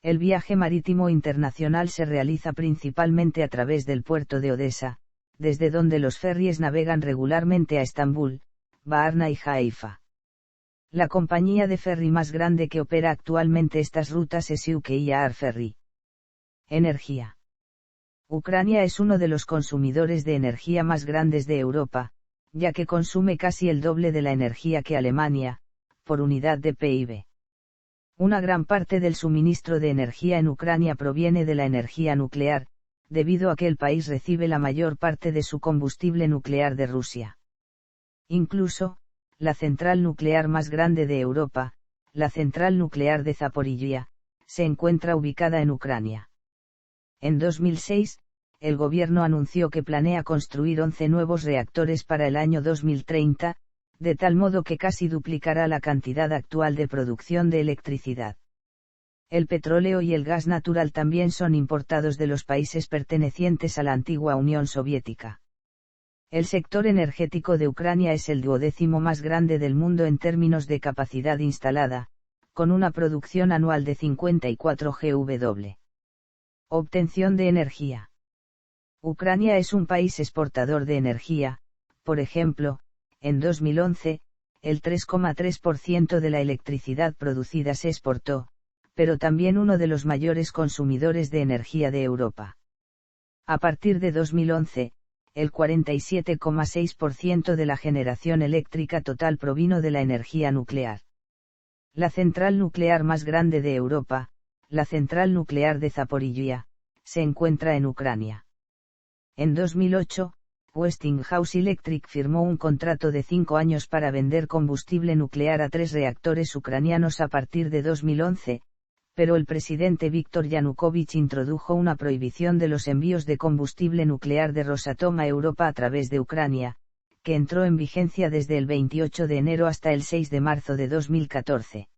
El viaje marítimo internacional se realiza principalmente a través del puerto de Odesa, desde donde los ferries navegan regularmente a Estambul, Varna y Haifa. La compañía de ferry más grande que opera actualmente estas rutas es UK Air Ferry. Energía. Ucrania es uno de los consumidores de energía más grandes de Europa, ya que consume casi el doble de la energía que Alemania, por unidad de PIB. Una gran parte del suministro de energía en Ucrania proviene de la energía nuclear, debido a que el país recibe la mayor parte de su combustible nuclear de Rusia. Incluso, la central nuclear más grande de Europa, la central nuclear de Zaporizhia, se encuentra ubicada en Ucrania. En 2006, el gobierno anunció que planea construir 11 nuevos reactores para el año 2030, de tal modo que casi duplicará la cantidad actual de producción de electricidad. El petróleo y el gas natural también son importados de los países pertenecientes a la antigua Unión Soviética. El sector energético de Ucrania es el 12º más grande del mundo en términos de capacidad instalada, con una producción anual de 54 GW. Obtención de energía. Ucrania es un país exportador de energía, por ejemplo, en 2011, el 3,3% de la electricidad producida se exportó, pero también uno de los mayores consumidores de energía de Europa. A partir de 2011, el 47,6% de la generación eléctrica total provino de la energía nuclear. La central nuclear más grande de Europa, la central nuclear de Zaporizhia, se encuentra en Ucrania. En 2008, Westinghouse Electric firmó un contrato de 5 años para vender combustible nuclear a 3 reactores ucranianos a partir de 2011, pero el presidente Víktor Yanukovych introdujo una prohibición de los envíos de combustible nuclear de Rosatom a Europa a través de Ucrania, que entró en vigencia desde el 28 de enero hasta el 6 de marzo de 2014.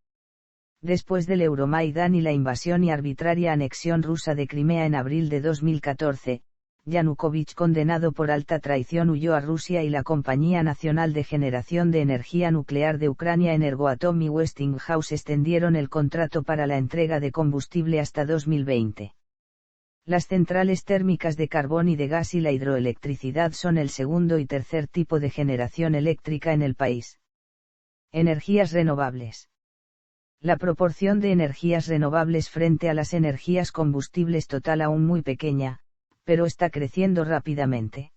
Después del Euromaidán y la invasión y arbitraria anexión rusa de Crimea en abril de 2014, Yanukovych, condenado por alta traición, huyó a Rusia y la Compañía Nacional de Generación de Energía Nuclear de Ucrania, Energoatom y Westinghouse extendieron el contrato para la entrega de combustible hasta 2020. Las centrales térmicas de carbón y de gas y la hidroelectricidad son el segundo y tercer tipo de generación eléctrica en el país. Energías renovables. La proporción de energías renovables frente a las energías combustibles total aún muy pequeña, pero está creciendo rápidamente.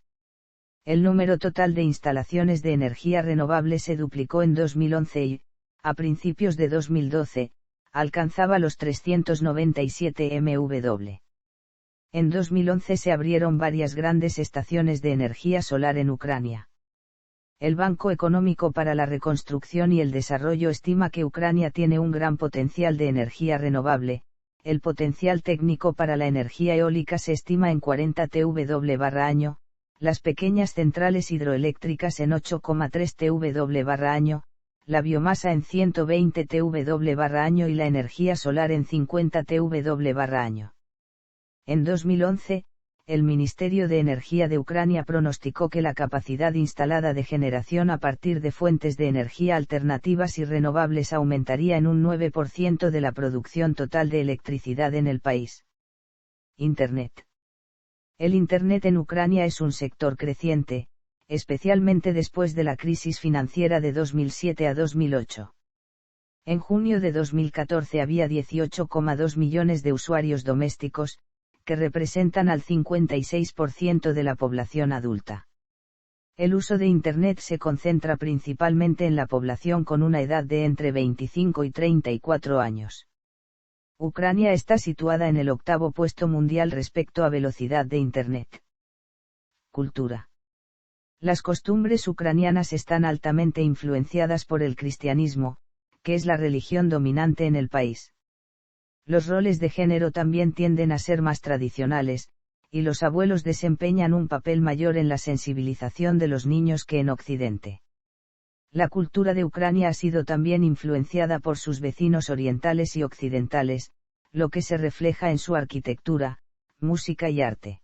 El número total de instalaciones de energía renovable se duplicó en 2011 y, a principios de 2012, alcanzaba los 397 MW. En 2011 se abrieron varias grandes estaciones de energía solar en Ucrania. El Banco Económico para la Reconstrucción y el Desarrollo estima que Ucrania tiene un gran potencial de energía renovable. El potencial técnico para la energía eólica se estima en 40 TW/año, las pequeñas centrales hidroeléctricas en 8,3 TW/año, la biomasa en 120 TW/año y la energía solar en 50 TW/año. En 2011, el Ministerio de Energía de Ucrania pronosticó que la capacidad instalada de generación a partir de fuentes de energía alternativas y renovables aumentaría en un 9% de la producción total de electricidad en el país. Internet. El Internet en Ucrania es un sector creciente, especialmente después de la crisis financiera de 2007 a 2008. En junio de 2014 había 18,2 millones de usuarios domésticos, que representan al 56% de la población adulta. El uso de Internet se concentra principalmente en la población con una edad de entre 25 y 34 años. Ucrania está situada en el 8º puesto mundial respecto a velocidad de Internet. Cultura. Las costumbres ucranianas están altamente influenciadas por el cristianismo, que es la religión dominante en el país. Los roles de género también tienden a ser más tradicionales, y los abuelos desempeñan un papel mayor en la sensibilización de los niños que en Occidente. La cultura de Ucrania ha sido también influenciada por sus vecinos orientales y occidentales, lo que se refleja en su arquitectura, música y arte.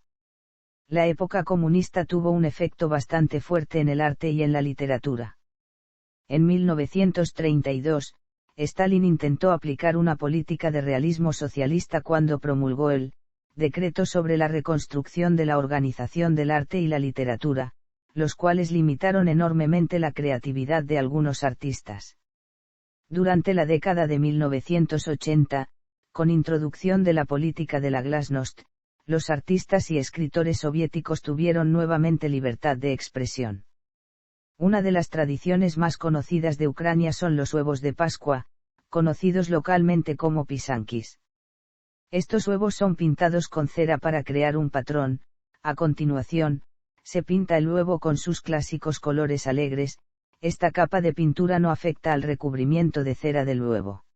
La época comunista tuvo un efecto bastante fuerte en el arte y en la literatura. En 1932, Stalin intentó aplicar una política de realismo socialista cuando promulgó el decreto sobre la reconstrucción de la organización del arte y la literatura, los cuales limitaron enormemente la creatividad de algunos artistas. Durante la década de 1980, con introducción de la política de la glasnost, los artistas y escritores soviéticos tuvieron nuevamente libertad de expresión. Una de las tradiciones más conocidas de Ucrania son los huevos de Pascua, conocidos localmente como pisankis. Estos huevos son pintados con cera para crear un patrón. A continuación, se pinta el huevo con sus clásicos colores alegres. Esta capa de pintura no afecta al recubrimiento de cera del huevo.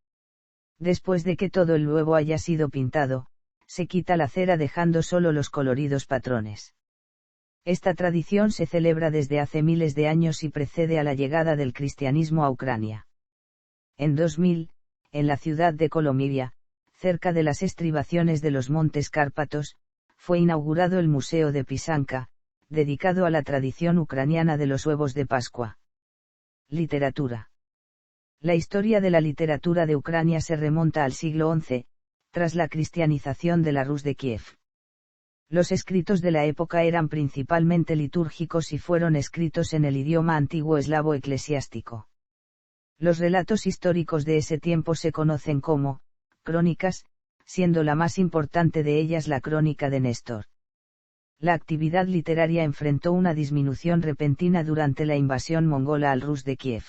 Después de que todo el huevo haya sido pintado, se quita la cera dejando solo los coloridos patrones. Esta tradición se celebra desde hace miles de años y precede a la llegada del cristianismo a Ucrania. En 2000, en la ciudad de Kolomiria, cerca de las estribaciones de los Montes Cárpatos, fue inaugurado el Museo de Pisanka, dedicado a la tradición ucraniana de los huevos de Pascua. Literatura. La historia de la literatura de Ucrania se remonta al siglo XI, tras la cristianización de la Rus de Kiev. Los escritos de la época eran principalmente litúrgicos y fueron escritos en el idioma antiguo eslavo eclesiástico. Los relatos históricos de ese tiempo se conocen como crónicas, siendo la más importante de ellas la crónica de Néstor. La actividad literaria enfrentó una disminución repentina durante la invasión mongola al Rus de Kiev.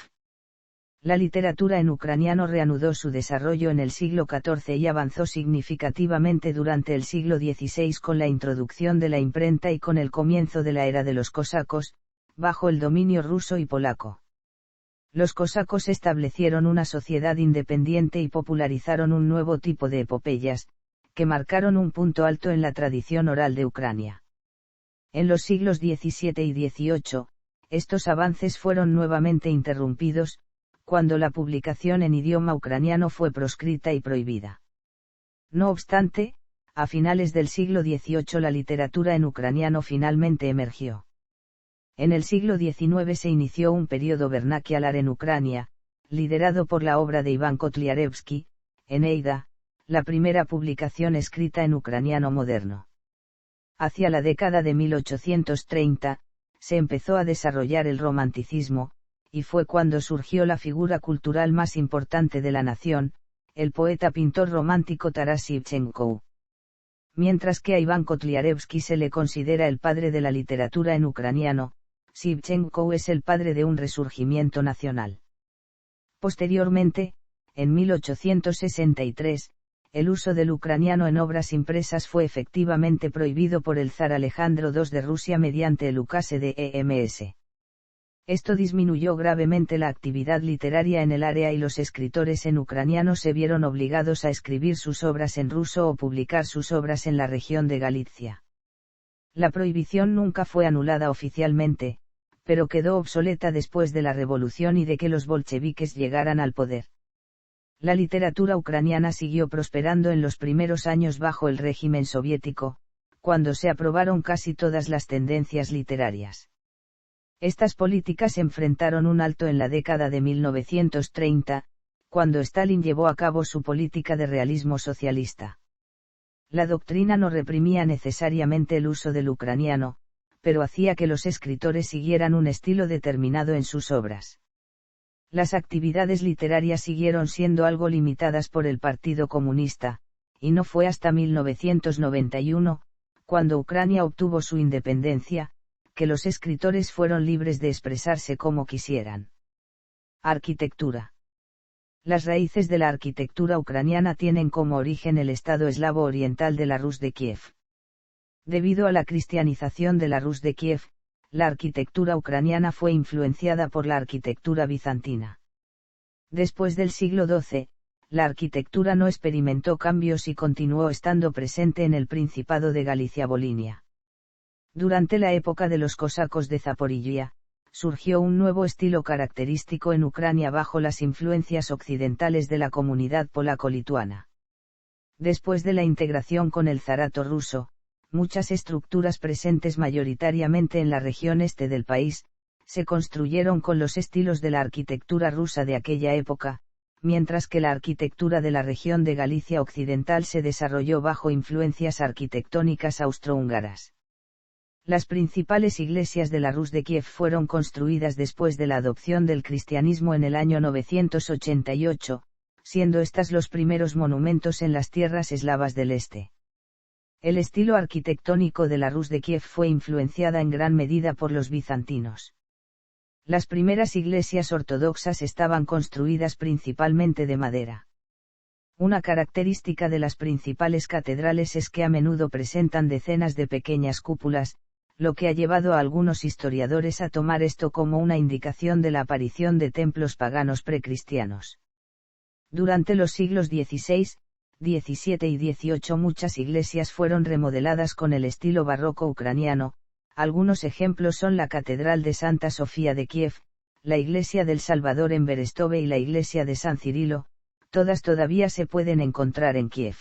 La literatura en ucraniano reanudó su desarrollo en el siglo XIV y avanzó significativamente durante el siglo XVI con la introducción de la imprenta y con el comienzo de la era de los cosacos, bajo el dominio ruso y polaco. Los cosacos establecieron una sociedad independiente y popularizaron un nuevo tipo de epopeyas, que marcaron un punto alto en la tradición oral de Ucrania. En los siglos XVII y XVIII, estos avances fueron nuevamente interrumpidos, cuando la publicación en idioma ucraniano fue proscrita y prohibida. No obstante, a finales del siglo XVIII la literatura en ucraniano finalmente emergió. En el siglo XIX se inició un periodo vernacular en Ucrania, liderado por la obra de Iván Kotlyarevsky, Eneida, la primera publicación escrita en ucraniano moderno. Hacia la década de 1830, se empezó a desarrollar el romanticismo, y fue cuando surgió la figura cultural más importante de la nación, el poeta-pintor romántico Taras Shevchenko. Mientras que a Iván Kotlyarevsky se le considera el padre de la literatura en ucraniano, Shevchenko es el padre de un resurgimiento nacional. Posteriormente, en 1863, el uso del ucraniano en obras impresas fue efectivamente prohibido por el zar Alejandro II de Rusia mediante el Ukase de EMS. Esto disminuyó gravemente la actividad literaria en el área y los escritores en ucraniano se vieron obligados a escribir sus obras en ruso o publicar sus obras en la región de Galicia. La prohibición nunca fue anulada oficialmente, pero quedó obsoleta después de la revolución y de que los bolcheviques llegaran al poder. La literatura ucraniana siguió prosperando en los primeros años bajo el régimen soviético, cuando se aprobaron casi todas las tendencias literarias. Estas políticas enfrentaron un alto en la década de 1930, cuando Stalin llevó a cabo su política de realismo socialista. La doctrina no reprimía necesariamente el uso del ucraniano, pero hacía que los escritores siguieran un estilo determinado en sus obras. Las actividades literarias siguieron siendo algo limitadas por el Partido Comunista, y no fue hasta 1991, cuando Ucrania obtuvo su independencia, que los escritores fueron libres de expresarse como quisieran. Arquitectura. Las raíces de la arquitectura ucraniana tienen como origen el estado eslavo oriental de la Rus de Kiev. Debido a la cristianización de la Rus de Kiev, la arquitectura ucraniana fue influenciada por la arquitectura bizantina. Después del siglo XII, la arquitectura no experimentó cambios y continuó estando presente en el Principado de Galicia-Volinia. Durante la época de los cosacos de Zaporiyia, surgió un nuevo estilo característico en Ucrania bajo las influencias occidentales de la comunidad polaco-lituana. Después de la integración con el zarato ruso, muchas estructuras presentes mayoritariamente en la región este del país, se construyeron con los estilos de la arquitectura rusa de aquella época, mientras que la arquitectura de la región de Galicia occidental se desarrolló bajo influencias arquitectónicas austrohúngaras. Las principales iglesias de la Rus de Kiev fueron construidas después de la adopción del cristianismo en el año 988, siendo estas los primeros monumentos en las tierras eslavas del este. El estilo arquitectónico de la Rus de Kiev fue influenciada en gran medida por los bizantinos. Las primeras iglesias ortodoxas estaban construidas principalmente de madera. Una característica de las principales catedrales es que a menudo presentan decenas de pequeñas cúpulas, lo que ha llevado a algunos historiadores a tomar esto como una indicación de la aparición de templos paganos precristianos. Durante los siglos XVI, XVII y XVIII muchas iglesias fueron remodeladas con el estilo barroco ucraniano. Algunos ejemplos son la Catedral de Santa Sofía de Kiev, la Iglesia del Salvador en Berestove y la Iglesia de San Cirilo, todas todavía se pueden encontrar en Kiev.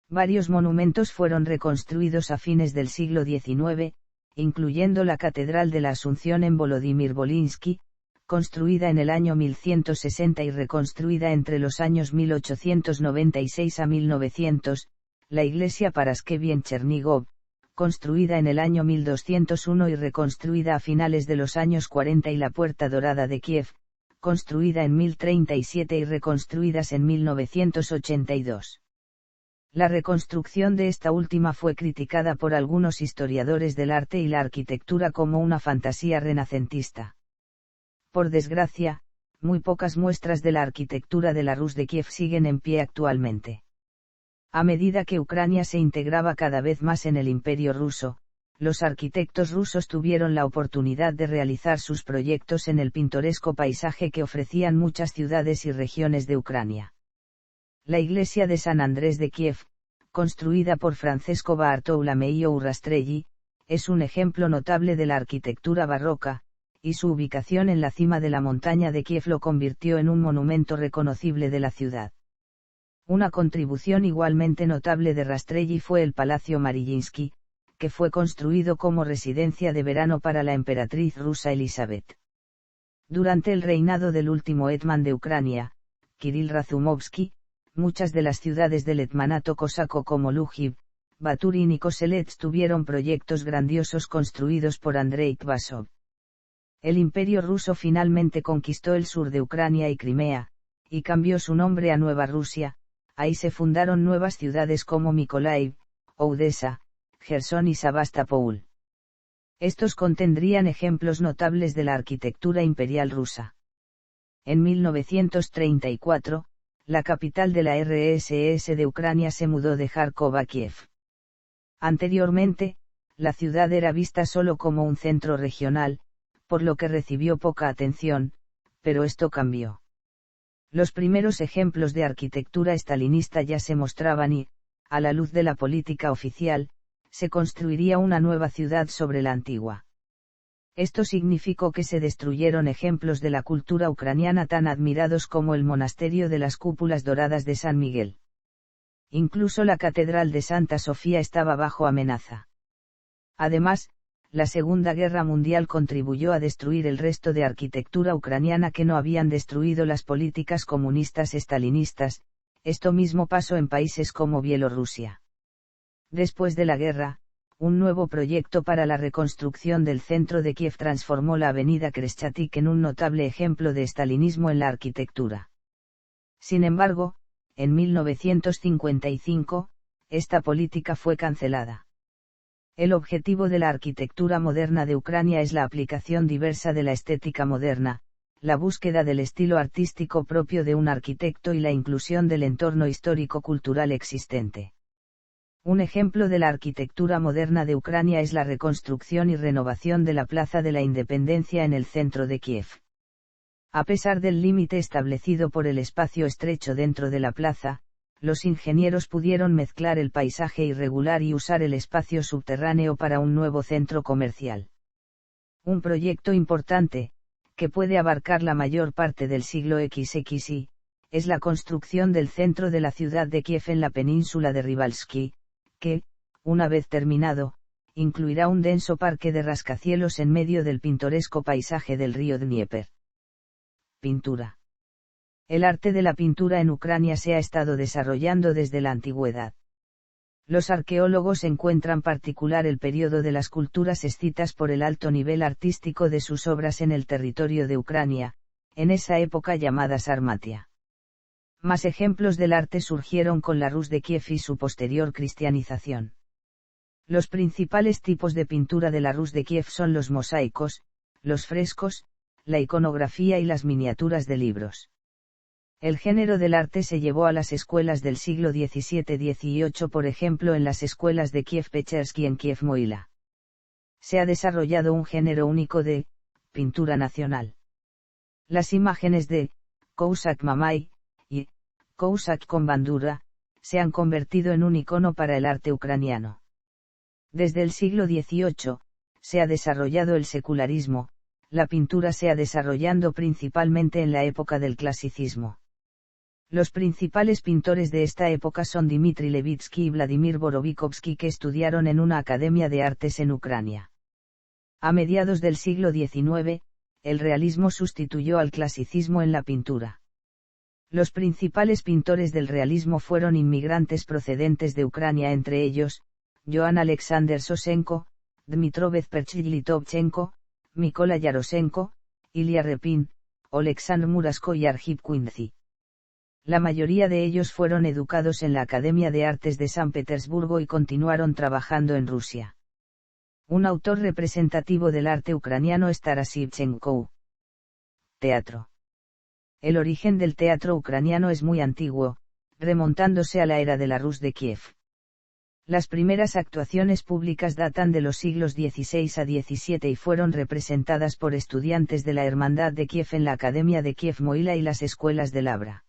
Varios monumentos fueron reconstruidos a fines del siglo XIX, incluyendo la Catedral de la Asunción en Volodymyr-Volynski, construida en el año 1160 y reconstruida entre los años 1896 a 1900, la iglesia Paraskevi en Chernigov, construida en el año 1201 y reconstruida a finales de los años 40 y la Puerta Dorada de Kiev, construida en 1037 y reconstruidas en 1982. La reconstrucción de esta última fue criticada por algunos historiadores del arte y la arquitectura como una fantasía renacentista. Por desgracia, muy pocas muestras de la arquitectura de la Rus de Kiev siguen en pie actualmente. A medida que Ucrania se integraba cada vez más en el Imperio ruso, los arquitectos rusos tuvieron la oportunidad de realizar sus proyectos en el pintoresco paisaje que ofrecían muchas ciudades y regiones de Ucrania. La iglesia de San Andrés de Kiev, construida por Francesco Bartolomeo Urastrelli, es un ejemplo notable de la arquitectura barroca, y su ubicación en la cima de la montaña de Kiev lo convirtió en un monumento reconocible de la ciudad. Una contribución igualmente notable de Rastrelli fue el Palacio Mariinsky, que fue construido como residencia de verano para la emperatriz rusa Elizabeth. Durante el reinado del último hetman de Ucrania, Kirill Razumovsky, muchas de las ciudades del hetmanato cosaco como Lujiv, Baturin y Koselets tuvieron proyectos grandiosos construidos por Andrei Kvasov. El Imperio ruso finalmente conquistó el sur de Ucrania y Crimea, y cambió su nombre a Nueva Rusia. Ahí se fundaron nuevas ciudades como Mykolaiv, Odesa, Jersón y Sebastopol. Estos contendrían ejemplos notables de la arquitectura imperial rusa. En 1934, la capital de la RSS de Ucrania se mudó de Kharkov a Kiev. Anteriormente, la ciudad era vista solo como un centro regional, por lo que recibió poca atención, pero esto cambió. Los primeros ejemplos de arquitectura estalinista ya se mostraban y, a la luz de la política oficial, se construiría una nueva ciudad sobre la antigua. Esto significó que se destruyeron ejemplos de la cultura ucraniana tan admirados como el monasterio de las cúpulas doradas de San Miguel. Incluso la catedral de Santa Sofía estaba bajo amenaza. Además, la Segunda Guerra Mundial contribuyó a destruir el resto de arquitectura ucraniana que no habían destruido las políticas comunistas estalinistas. Esto mismo pasó en países como Bielorrusia. Después de la guerra, un nuevo proyecto para la reconstrucción del centro de Kiev transformó la avenida Khreshchatyk en un notable ejemplo de estalinismo en la arquitectura. Sin embargo, en 1955, esta política fue cancelada. El objetivo de la arquitectura moderna de Ucrania es la aplicación diversa de la estética moderna, la búsqueda del estilo artístico propio de un arquitecto y la inclusión del entorno histórico-cultural existente. Un ejemplo de la arquitectura moderna de Ucrania es la reconstrucción y renovación de la Plaza de la Independencia en el centro de Kiev. A pesar del límite establecido por el espacio estrecho dentro de la plaza, los ingenieros pudieron mezclar el paisaje irregular y usar el espacio subterráneo para un nuevo centro comercial. Un proyecto importante, que puede abarcar la mayor parte del siglo XXI, es la construcción del centro de la ciudad de Kiev en la península de Rivalsky, que, una vez terminado, incluirá un denso parque de rascacielos en medio del pintoresco paisaje del río Dnieper. Pintura. El arte de la pintura en Ucrania se ha estado desarrollando desde la antigüedad. Los arqueólogos encuentran particular el periodo de las culturas escitas por el alto nivel artístico de sus obras en el territorio de Ucrania, en esa época llamada Sarmatia. Más ejemplos del arte surgieron con la Rus de Kiev y su posterior cristianización. Los principales tipos de pintura de la Rus de Kiev son los mosaicos, los frescos, la iconografía y las miniaturas de libros. El género del arte se llevó a las escuelas del siglo XVII-XVIII, por ejemplo en las escuelas de Kiev-Pechersky en Kiev-Mohyla. Se ha desarrollado un género único de pintura nacional. Las imágenes de Kousak Mamai y Kousak con bandura se han convertido en un icono para el arte ucraniano. Desde el siglo XVIII, se ha desarrollado el secularismo. La pintura se ha desarrollando principalmente en la época del clasicismo. Los principales pintores de esta época son Dmitry Levitsky y Vladimir Borovikovsky, que estudiaron en una academia de artes en Ucrania. A mediados del siglo XIX, el realismo sustituyó al clasicismo en la pintura. Los principales pintores del realismo fueron inmigrantes procedentes de Ucrania, entre ellos, Johann Alexander Sosenko, Dmitro Vezperchil-Litovchenko, Mykola Yarosenko, Ilya Repin, Oleksandr Murasko y Arkhip Kuinzy. La mayoría de ellos fueron educados en la Academia de Artes de San Petersburgo y continuaron trabajando en Rusia. Un autor representativo del arte ucraniano es Taras Shevchenko. Teatro. El origen del teatro ucraniano es muy antiguo, remontándose a la era de la Rus de Kiev. Las primeras actuaciones públicas datan de los siglos XVI a XVII y fueron representadas por estudiantes de la Hermandad de Kiev en la Academia de Kiev Mohyla y las escuelas de Labra.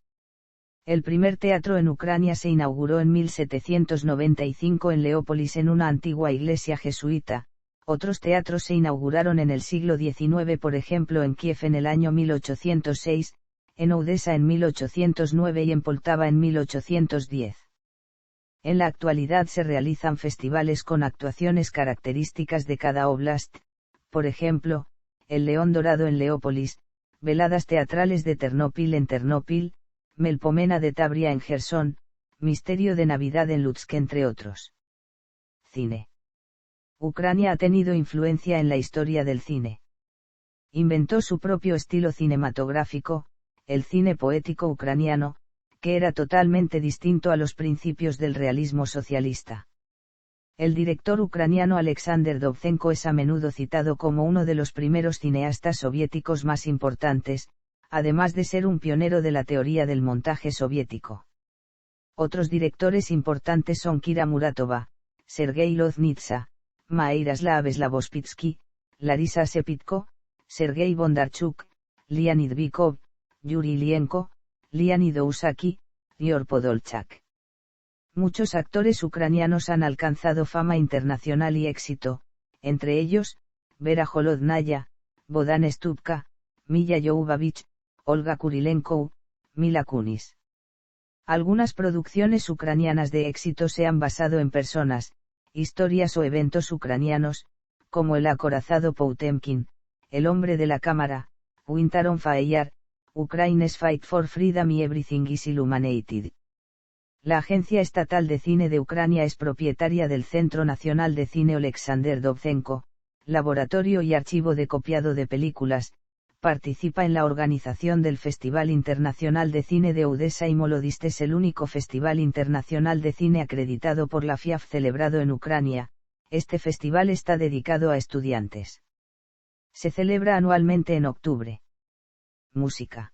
El primer teatro en Ucrania se inauguró en 1795 en Leópolis en una antigua iglesia jesuita. Otros teatros se inauguraron en el siglo XIX, por ejemplo en Kiev en el año 1806, en Odesa en 1809 y en Poltava en 1810. En la actualidad se realizan festivales con actuaciones características de cada oblast, por ejemplo, el León Dorado en Leópolis, veladas teatrales de Ternópil en Ternópil, Melpomena de Tabria en Jersón, Misterio de Navidad en Lutsk, entre otros. Cine. Ucrania ha tenido influencia en la historia del cine. Inventó su propio estilo cinematográfico, el cine poético ucraniano, que era totalmente distinto a los principios del realismo socialista. El director ucraniano Alexander Dovzhenko es a menudo citado como uno de los primeros cineastas soviéticos más importantes, además de ser un pionero de la teoría del montaje soviético. Otros directores importantes son Kira Muratova, Sergei Loznitsa, Mairoslav Slavospitsky, Larisa Sepitko, Sergei Bondarchuk, Leonid Bykov, Yuri Ilienko, Leonid Ousaki, Dior Podolchak. Muchos actores ucranianos han alcanzado fama internacional y éxito, entre ellos, Vera Holodnaya, Bohdan Stupka, Milla Jovovich, Olga Kurilenko, Mila Kunis. Algunas producciones ucranianas de éxito se han basado en personas, historias o eventos ucranianos, como El acorazado Poutemkin, El hombre de la cámara, Winter on Fire, Ukraine's Fight for Freedom y Everything is Illuminated. La Agencia Estatal de Cine de Ucrania es propietaria del Centro Nacional de Cine Oleksandr Dovzhenko, laboratorio y archivo de copiado de películas. Participa en la organización del Festival Internacional de Cine de Odesa y Molodist es el único festival internacional de cine acreditado por la FIAF celebrado en Ucrania. Este festival está dedicado a estudiantes. Se celebra anualmente en octubre. Música.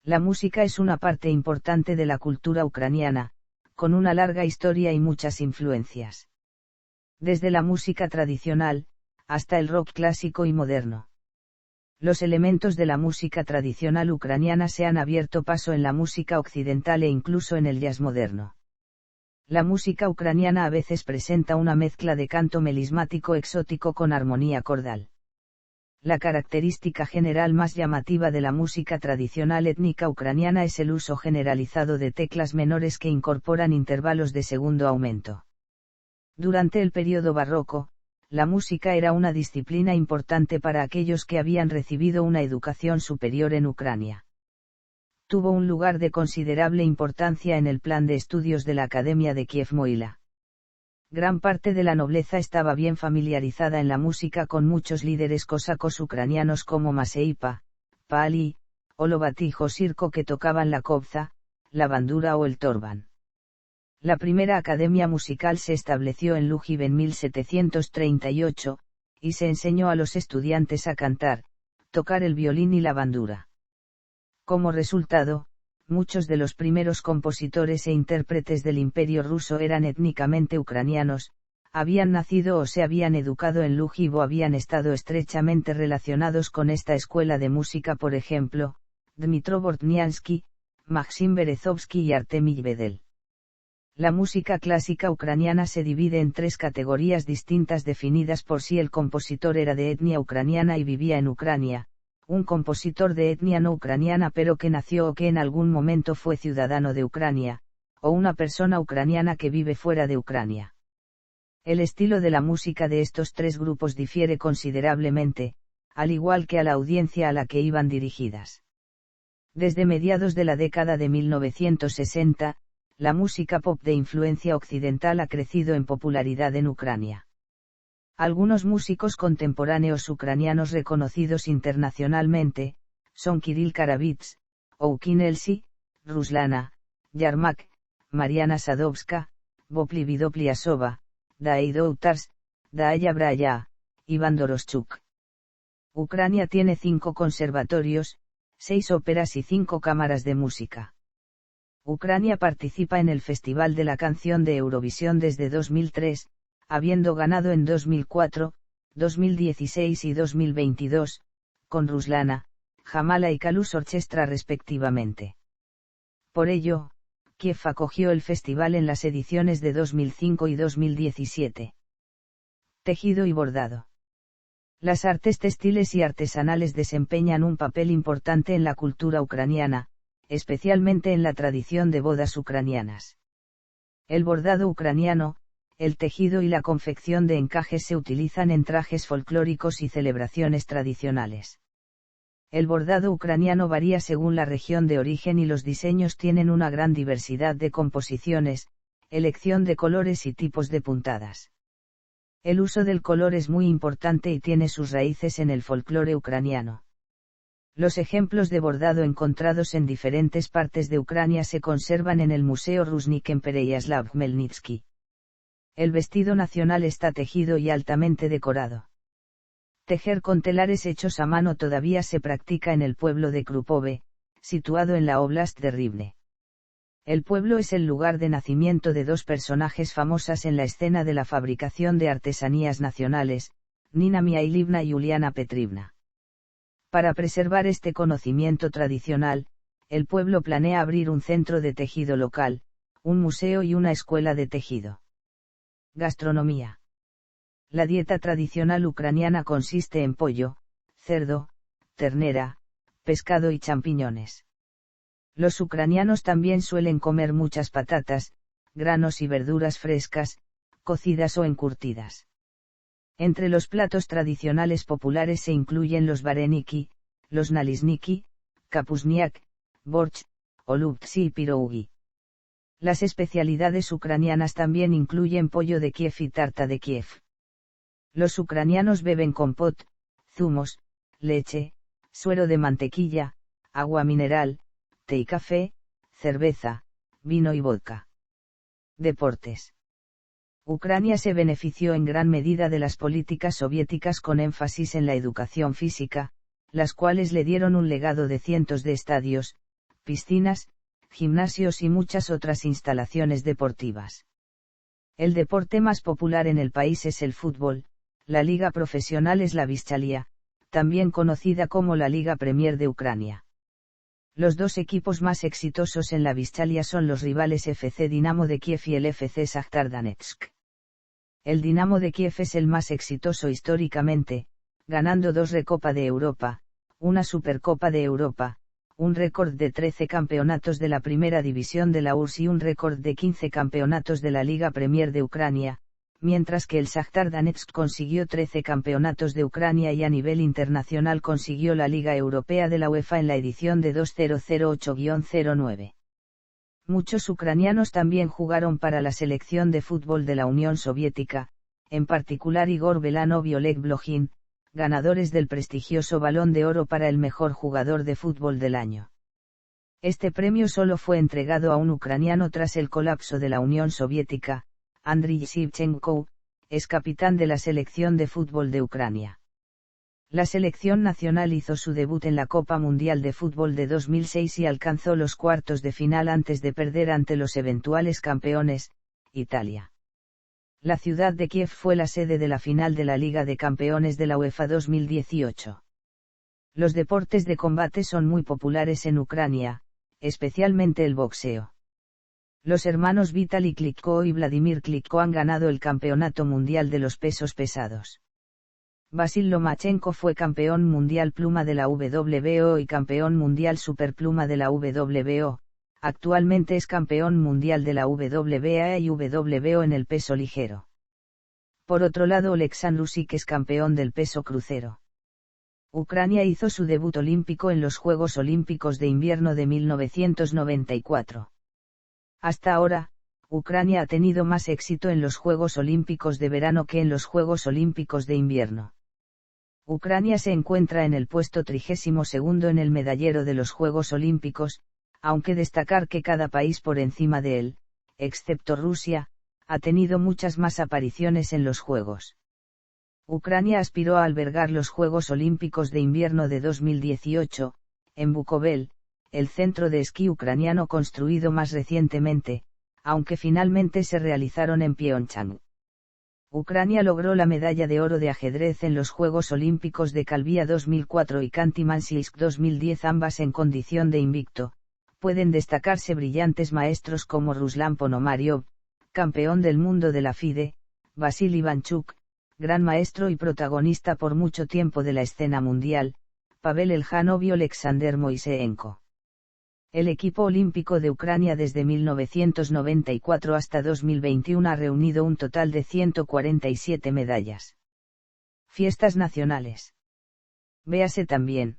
La música es una parte importante de la cultura ucraniana, con una larga historia y muchas influencias. Desde la música tradicional, hasta el rock clásico y moderno. Los elementos de la música tradicional ucraniana se han abierto paso en la música occidental e incluso en el jazz moderno. La música ucraniana a veces presenta una mezcla de canto melismático exótico con armonía cordal. La característica general más llamativa de la música tradicional étnica ucraniana es el uso generalizado de teclas menores que incorporan intervalos de segundo aumento. Durante el período barroco, la música era una disciplina importante para aquellos que habían recibido una educación superior en Ucrania. Tuvo un lugar de considerable importancia en el plan de estudios de la Academia de Kiev Mohyla. Gran parte de la nobleza estaba bien familiarizada en la música con muchos líderes cosacos ucranianos como Maseipa, Pali, Olovat y Josirko que tocaban la kovza, la bandura o el torban. La primera academia musical se estableció en Lujiv en 1738, y se enseñó a los estudiantes a cantar, tocar el violín y la bandura. Como resultado, muchos de los primeros compositores e intérpretes del Imperio ruso eran étnicamente ucranianos, habían nacido o se habían educado en Lujiv o habían estado estrechamente relacionados con esta escuela de música, por ejemplo, Dmitro Bortniansky, Maxim Berezovsky y Artemy Lebedel. La música clásica ucraniana se divide en tres categorías distintas definidas por si el compositor era de etnia ucraniana y vivía en Ucrania, un compositor de etnia no ucraniana pero que nació o que en algún momento fue ciudadano de Ucrania, o una persona ucraniana que vive fuera de Ucrania. El estilo de la música de estos tres grupos difiere considerablemente, al igual que a la audiencia a la que iban dirigidas. Desde mediados de la década de 1960, la música pop de influencia occidental ha crecido en popularidad en Ucrania. Algunos músicos contemporáneos ucranianos reconocidos internacionalmente son Kirill Karavits, Oukin Elsi, Ruslana, Yarmak, Mariana Sadovska, Vopli Vidopliasova, Daid Outars, Daaya Braya, Iván Doroschuk. Ucrania tiene 5 conservatorios, 6 óperas y 5 cámaras de música. Ucrania participa en el Festival de la Canción de Eurovisión desde 2003, habiendo ganado en 2004, 2016 y 2022, con Ruslana, Jamala y Kalus Orchestra respectivamente. Por ello, Kiev acogió el festival en las ediciones de 2005 y 2017. Tejido y bordado. Las artes textiles y artesanales desempeñan un papel importante en la cultura ucraniana, especialmente en la tradición de bodas ucranianas. El bordado ucraniano, el tejido y la confección de encajes se utilizan en trajes folclóricos y celebraciones tradicionales. El bordado ucraniano varía según la región de origen y los diseños tienen una gran diversidad de composiciones, elección de colores y tipos de puntadas. El uso del color es muy importante y tiene sus raíces en el folclore ucraniano. Los ejemplos de bordado encontrados en diferentes partes de Ucrania se conservan en el Museo Ruzhnik en Pereyaslav Khmelnytsky. El vestido nacional está tejido y altamente decorado. Tejer con telares hechos a mano todavía se practica en el pueblo de Krupove, situado en la Oblast de Rivne. El pueblo es el lugar de nacimiento de 2 personajes famosas en la escena de la fabricación de artesanías nacionales, Nina Mihailivna y Uliana Petrivna. Para preservar este conocimiento tradicional, el pueblo planea abrir un centro de tejido local, un museo y una escuela de tejido. Gastronomía. La dieta tradicional ucraniana consiste en pollo, cerdo, ternera, pescado y champiñones. Los ucranianos también suelen comer muchas patatas, granos y verduras frescas, cocidas o encurtidas. Entre los platos tradicionales populares se incluyen los vareniki, los nalisniki, kapusniak, borsch, olubtsi y pirougi. Las especialidades ucranianas también incluyen pollo de Kiev y tarta de Kiev. Los ucranianos beben compot, zumos, leche, suero de mantequilla, agua mineral, té y café, cerveza, vino y vodka. Deportes. Ucrania se benefició en gran medida de las políticas soviéticas con énfasis en la educación física, las cuales le dieron un legado de cientos de estadios, piscinas, gimnasios y muchas otras instalaciones deportivas. El deporte más popular en el país es el fútbol. La liga profesional es la Vizchalia, también conocida como la Liga Premier de Ucrania. Los 2 equipos más exitosos en la Vizchalia son los rivales FC Dinamo de Kiev y el FC Shakhtar Donetsk. El Dinamo de Kiev es el más exitoso históricamente, ganando 2 Recopa de Europa, una Supercopa de Europa, un récord de 13 campeonatos de la primera división de la URSS y un récord de 15 campeonatos de la Liga Premier de Ucrania, mientras que el Shakhtar Donetsk consiguió 13 campeonatos de Ucrania y a nivel internacional consiguió la Liga Europea de la UEFA en la edición de 2008-09. Muchos ucranianos también jugaron para la selección de fútbol de la Unión Soviética, en particular Igor Belanov y Oleg Blojin, ganadores del prestigioso Balón de Oro para el mejor jugador de fútbol del año. Este premio solo fue entregado a un ucraniano tras el colapso de la Unión Soviética. Andriy Shevchenko, es capitán de la selección de fútbol de Ucrania. La selección nacional hizo su debut en la Copa Mundial de Fútbol de 2006 y alcanzó los cuartos de final antes de perder ante los eventuales campeones, Italia. La ciudad de Kiev fue la sede de la final de la Liga de Campeones de la UEFA 2018. Los deportes de combate son muy populares en Ucrania, especialmente el boxeo. Los hermanos Vitaly Klitschko y Vladimir Klitschko han ganado el Campeonato Mundial de los Pesos Pesados. Vasil Lomachenko fue campeón mundial pluma de la WBO y campeón mundial superpluma de la WBO, actualmente es campeón mundial de la WBA y WBO en el peso ligero. Por otro lado, Oleksandr Usyk es campeón del peso crucero. Ucrania hizo su debut olímpico en los Juegos Olímpicos de Invierno de 1994. Hasta ahora, Ucrania ha tenido más éxito en los Juegos Olímpicos de verano que en los Juegos Olímpicos de invierno. Ucrania se encuentra en el puesto 32º en el medallero de los Juegos Olímpicos, aunque destacar que cada país por encima de él, excepto Rusia, ha tenido muchas más apariciones en los Juegos. Ucrania aspiró a albergar los Juegos Olímpicos de Invierno de 2018, en Bukovel, el centro de esquí ucraniano construido más recientemente, aunque finalmente se realizaron en Pyeongchang. Ucrania logró la medalla de oro de ajedrez en los Juegos Olímpicos de Calvia 2004 y Khanty-Mansiysk 2010, ambas en condición de invicto. Pueden destacarse brillantes maestros como Ruslan Ponomariov, campeón del mundo de la FIDE, Vasily Ivanchuk, gran maestro y protagonista por mucho tiempo de la escena mundial, Pavel Eljanov y Oleksandr Moiseenko. El equipo olímpico de Ucrania desde 1994 hasta 2021 ha reunido un total de 147 medallas. Fiestas nacionales. Véase también.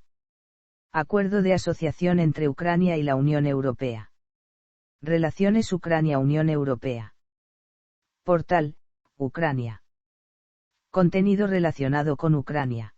Acuerdo de asociación entre Ucrania y la Unión Europea. Relaciones Ucrania-Unión Europea. Portal, Ucrania. Contenido relacionado con Ucrania.